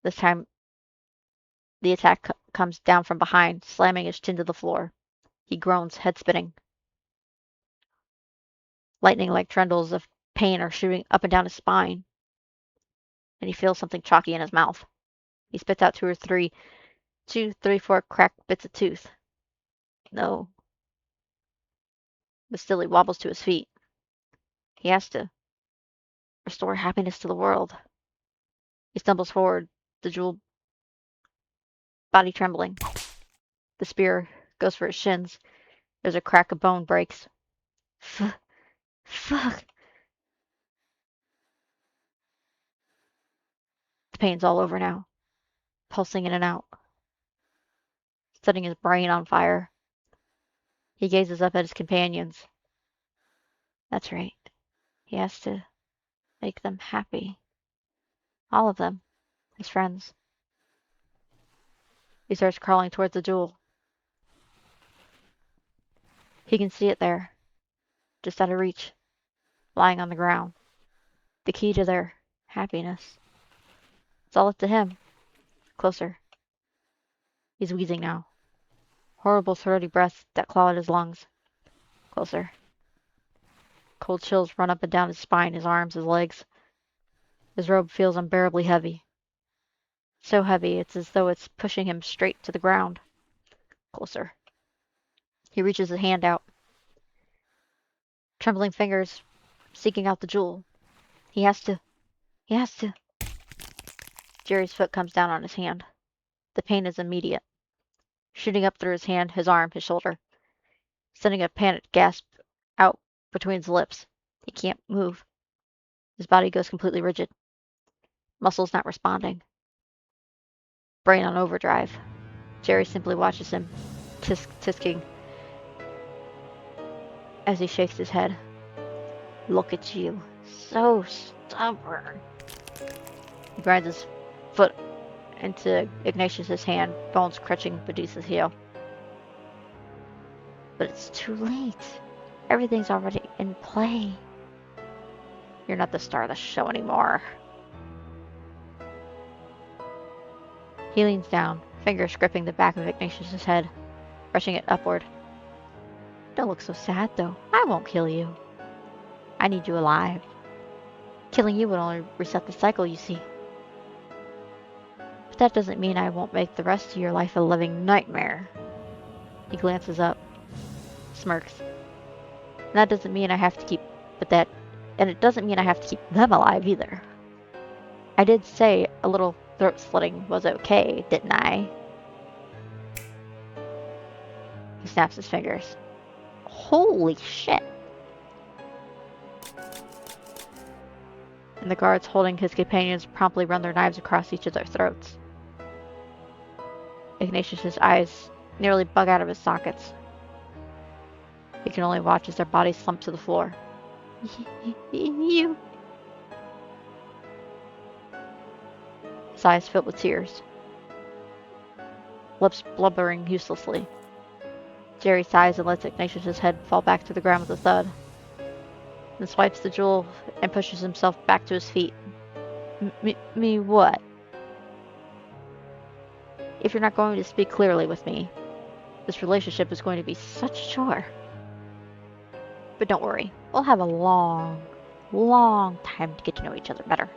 This time, the attack comes down from behind, slamming his chin to the floor. He groans, head spinning. Lightning-like trundles of pain are shooting up and down his spine, and he feels something chalky in his mouth. He spits out 4 cracked bits of tooth. No. But still he wobbles to his feet. He has to restore happiness to the world. He stumbles forward, the jewel body trembling. The spear goes for his shins. There's a crack, a bone breaks. Fuck. The pain's all over now, pulsing in and out, setting his brain on fire. He gazes up at his companions. That's right. He has to make them happy. All of them. His friends. He starts crawling towards the jewel. He can see it there, just out of reach, lying on the ground. The key to their happiness. It's all up to him. Closer. He's wheezing now. Horrible throaty breaths that claw at his lungs. Closer. Cold chills run up and down his spine, his arms, his legs. His robe feels unbearably heavy. So heavy, it's as though it's pushing him straight to the ground. Closer. He reaches his hand out. Trembling fingers, seeking out the jewel. He has to. Jerry's foot comes down on his hand. The pain is immediate. Shooting up through his hand, his arm, his shoulder. Sending a panicked gasp out between his lips. He can't move. His body goes completely rigid. Muscles not responding. Brain on overdrive. Jerry simply watches him, tisking, as he shakes his head. Look at you. So stubborn. He grinds his foot into Ignatius's hand, bones crunching beneath his heel. But it's too late. Everything's already in play. You're not the star of the show anymore. He leans down, fingers gripping the back of Ignatius's head, brushing it upward. Don't look so sad, though. I won't kill you. I need you alive. Killing you would only reset the cycle, you see. But that doesn't mean I won't make the rest of your life a living nightmare. He glances up, smirks. And that doesn't mean I have to keep... And it doesn't mean I have to keep them alive, either. I did say a little throat slitting was okay, didn't I? He snaps his fingers. Holy shit! And the guards holding his companions promptly run their knives across each of their throats. Ignatius's eyes nearly bug out of his sockets. He can only watch as their bodies slump to the floor. You. His eyes filled with tears. Lips blubbering uselessly. Jerry sighs and lets Ignatius's head fall back to the ground with a thud. Then swipes the jewel and pushes himself back to his feet. Me what? If you're not going to speak clearly with me, this relationship is going to be such a chore. But don't worry, we'll have a long time to get to know each other better.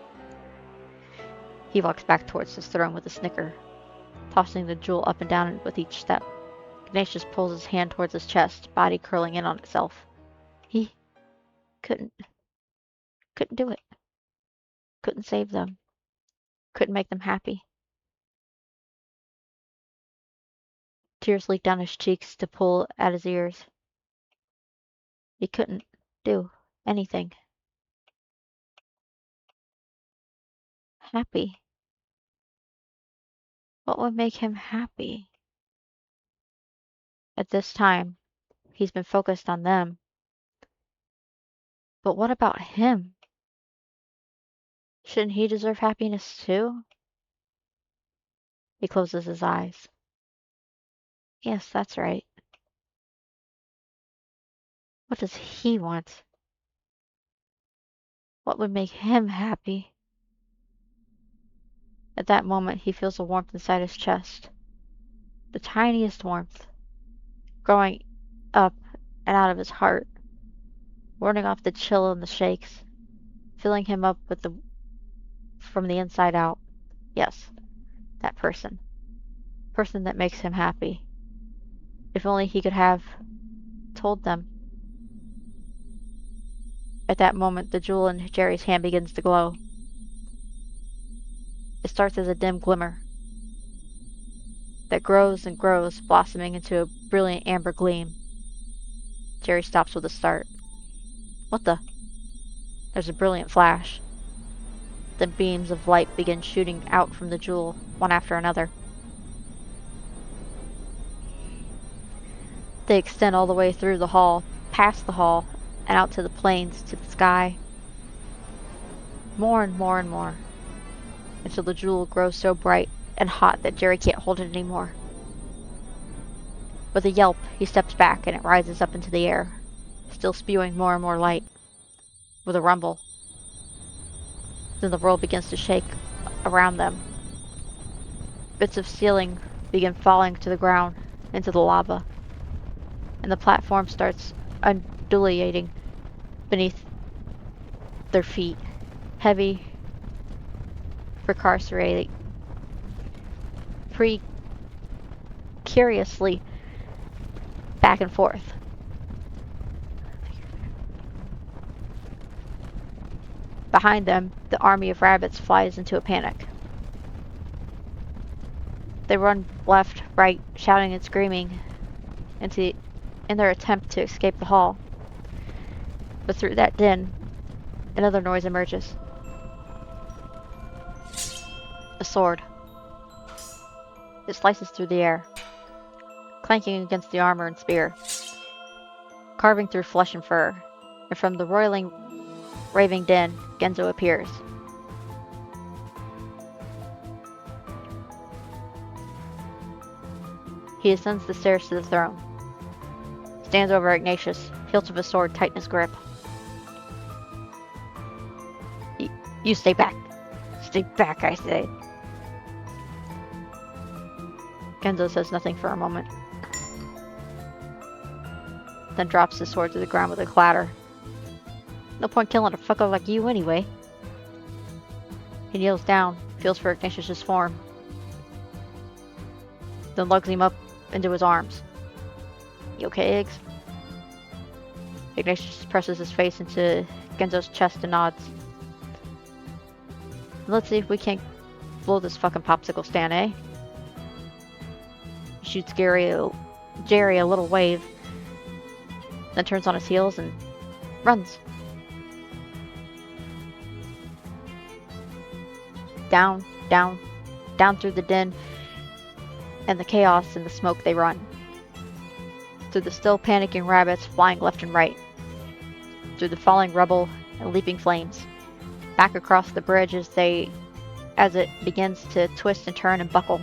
He walks back towards his throne with a snicker, tossing the jewel up and down with each step. Ignatius pulls his hand towards his chest, body curling in on itself. He couldn't do it. Couldn't save them. Couldn't make them happy. Tears leaked down his cheeks to pull at his ears. He couldn't do anything. Happy. What would make him happy? At this time, he's been focused on them. But what about him? Shouldn't he deserve happiness too? He closes his eyes. Yes, that's right. What does he want? What would make him happy? At that moment, he feels a warmth inside his chest. The tiniest warmth. Growing up and out of his heart. Warding off the chill and the shakes. Filling him up with from the inside out. Yes, that person. Person that makes him happy. If only he could have told them. At that moment, the jewel in Jerry's hand begins to glow. It starts as a dim glimmer that grows and grows, blossoming into a brilliant amber gleam. Jerry stops with a start. What the? There's a brilliant flash. Then beams of light begin shooting out from the jewel, one after another. They extend all the way through the hall, past the hall, and out to the plains, to the sky. More and more and more, until the jewel grows so bright and hot that Jerry can't hold it anymore. With a yelp, he steps back and it rises up into the air, still spewing more and more light. With a rumble, then the world begins to shake around them. Bits of ceiling begin falling to the ground, into the lava, and the platform starts undulating beneath their feet, heavy, precariously back and forth. Behind them, the army of rabbits flies into a panic. They run left, right, shouting and screaming in their attempt to escape the hall. But through that din, another noise emerges. A sword. It slices through the air, clanking against the armor and spear, carving through flesh and fur, and from the roiling, raving din, Genzo appears. He ascends the stairs to the throne, stands over Ignatius, hilt of his sword tight in his grip. You stay back. Stay back, I say. Genzo says nothing for a moment, then drops his sword to the ground with a clatter. No point killing a fucker like you anyway. He kneels down, feels for Ignatius' form, then lugs him up into his arms. You okay, Iggs? Ignatius presses his face into Genzo's chest and nods. Let's see if we can't blow this fucking popsicle stand, eh? He shoots Jerry a little wave, then turns on his heels and runs. Down through the din, and the chaos and the smoke they run. Through the still panicking rabbits flying left and right. Through the falling rubble and leaping flames. Back across the bridge as it begins to twist and turn and buckle.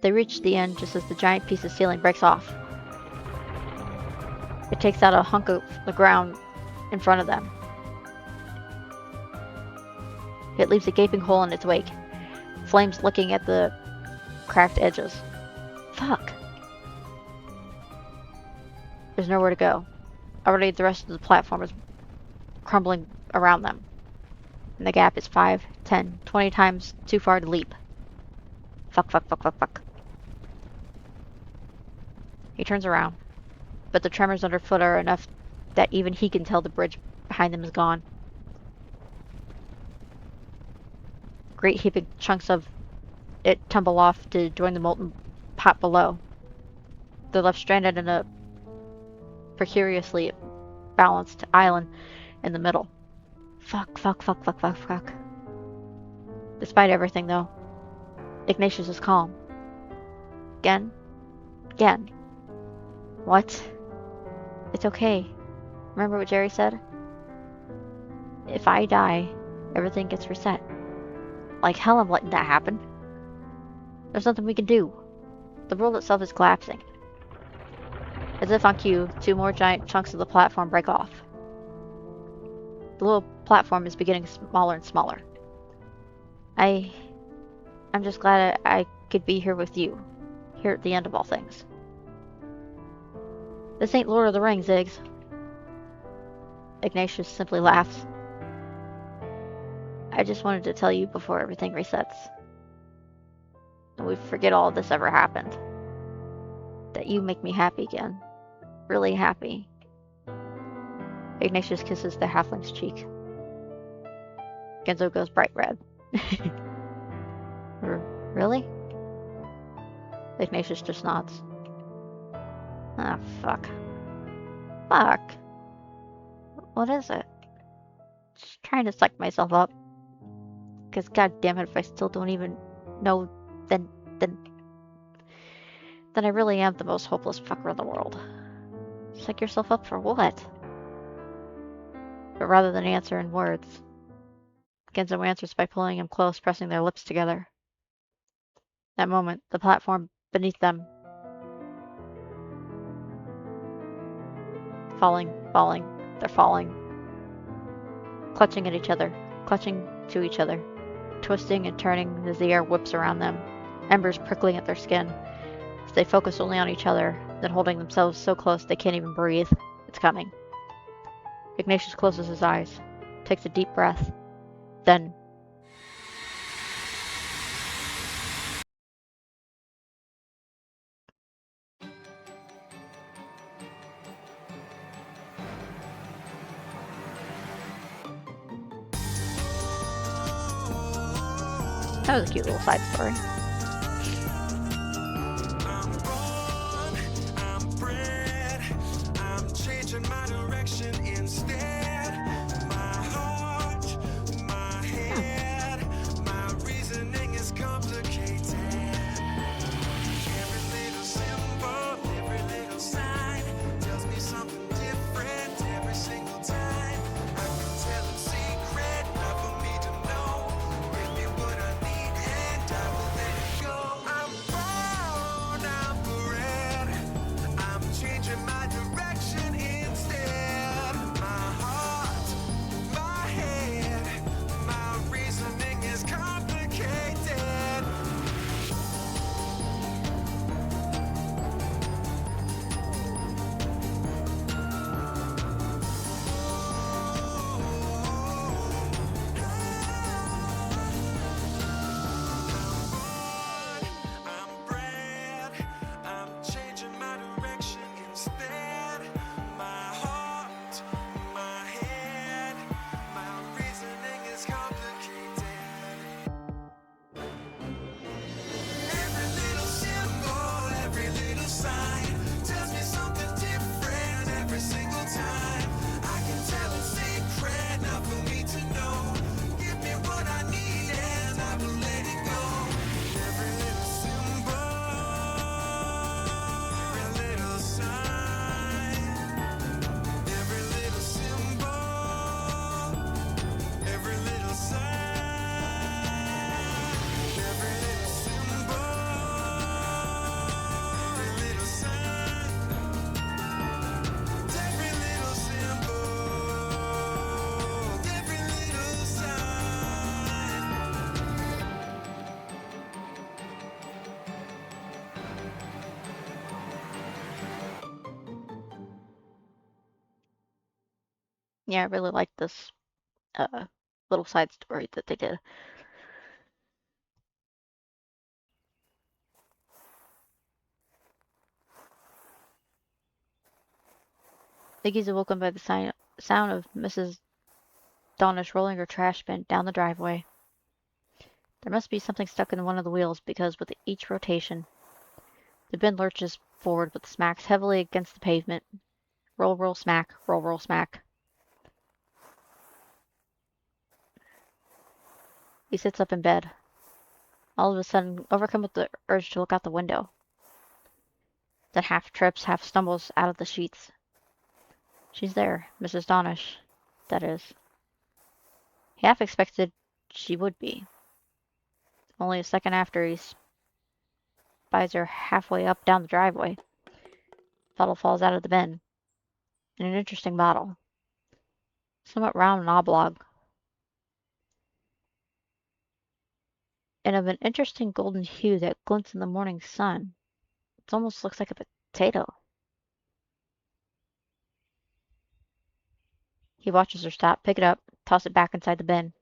They reach the end just as the giant piece of ceiling breaks off. It takes out a hunk of the ground in front of them. It leaves a gaping hole in its wake, flames licking at the cracked edges. Fuck. There's nowhere to go. Already the rest of the platform is crumbling around them. And the gap is 5, 10, 20 times too far to leap. Fuck, fuck, fuck, fuck, fuck. He turns around, but the tremors underfoot are enough that even he can tell the bridge behind them is gone. Great heaping chunks of it tumble off to join the molten pot below. They're left stranded in a precariously balanced island in the middle. Fuck, fuck, fuck, fuck, fuck, fuck. Despite everything, though, Ignatius is calm. Again? Again. What? It's okay. Remember what Jerry said? If I die, everything gets reset. Like hell I'm letting that happen. There's nothing we can do. The world itself is collapsing. As if on cue, 2 more giant chunks of the platform break off. The little platform is getting smaller and smaller. I'm just glad I could be here with you. Here at the end of all things. This ain't Lord of the Rings, Ziggs. Ignatius simply laughs. I just wanted to tell you before everything resets. And we forget all this ever happened. That you make me happy again. Really happy. Ignatius kisses the halfling's cheek. Genzo goes bright red. Really? Ignatius just nods. Ah, fuck. Fuck. What is it? Just trying to psych myself up. Because goddamn it, if I still don't even know, then I really am the most hopeless fucker in the world. Psych yourself up for what? But rather than answer in words, Genzo answers by pulling him close, pressing their lips together. That moment, the platform beneath them falling, they're falling. Clutching at each other, clutching to each other, twisting and turning as the air whips around them, embers prickling at their skin, as they focus only on each other, then holding themselves so close they can't even breathe. It's coming. Ignatius closes his eyes, takes a deep breath, then that was a cute little side story. Yeah, I really like this little side story that they did. Iggy's awoken by the sound of Mrs. Dawnish rolling her trash bin down the driveway. There must be something stuck in one of the wheels because with each rotation, the bin lurches forward but smacks heavily against the pavement. Roll, roll, smack, roll, roll, smack. He sits up in bed, all of a sudden overcome with the urge to look out the window. Then half trips, half stumbles out of the sheets. She's there, Mrs. Dawnish, that is. He half expected she would be. Only a second after he spies her halfway up down the driveway. Bottle falls out of the bin. An interesting bottle. Somewhat round and oblong. And of an interesting golden hue that glints in the morning sun. It almost looks like a potato. He watches her stop, pick it up, toss it back inside the bin.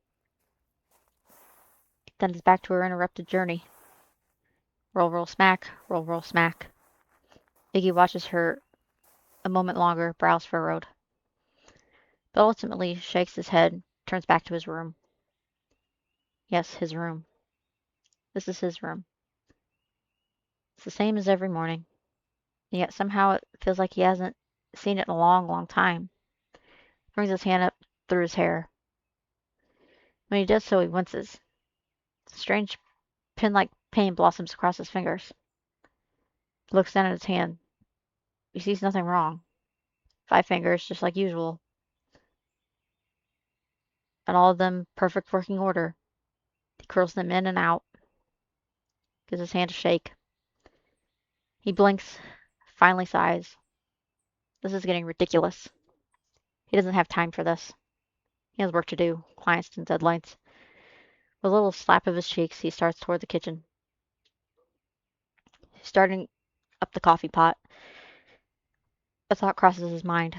Then is back to her interrupted journey. Roll, roll, smack, roll, roll, smack. Iggy watches her a moment longer, brows furrowed. But ultimately shakes his head, turns back to his room. Yes, his room. This is his room. It's the same as every morning. And yet somehow it feels like he hasn't seen it in a long, long time. Brings his hand up through his hair. When he does so, he winces. Strange pin-like pain blossoms across his fingers. He looks down at his hand. He sees nothing wrong. 5 fingers, just like usual. And all of them perfect working order. He curls them in and out. Gives his hand a shake. He blinks, finally sighs. This is getting ridiculous. He doesn't have time for this. He has work to do, clients and deadlines. With a little slap of his cheeks, he starts toward the kitchen. Starting up the coffee pot, a thought crosses his mind.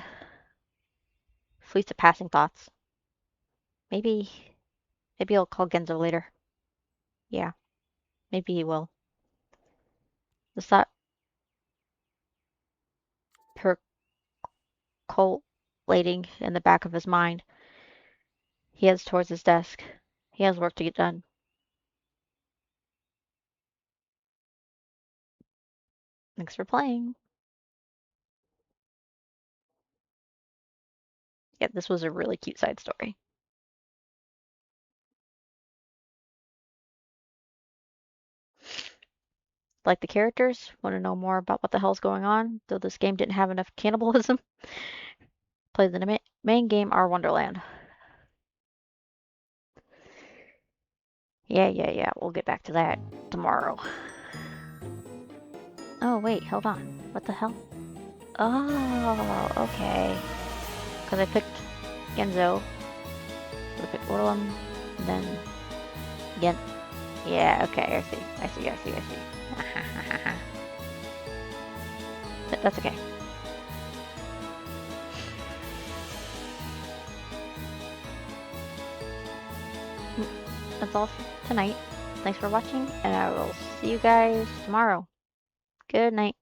Fleets of passing thoughts. Maybe he'll call Genzo later. Yeah, maybe he will. The thought percolating in the back of his mind. He heads towards his desk. He has work to get done. Thanks for playing. Yeah, this was a really cute side story. Like the characters? Want to know more about what the hell's going on? Though this game didn't have enough cannibalism? Play the main game, Our Wonderland. Yeah. We'll get back to that tomorrow. Oh, wait, hold on. What the hell? Oh, okay. Because I picked Genzo. So I picked Orlum, and then Gen. Yeah, okay, I see. But that's okay. That's all for tonight. Thanks for watching, and I will see you guys tomorrow. Good night.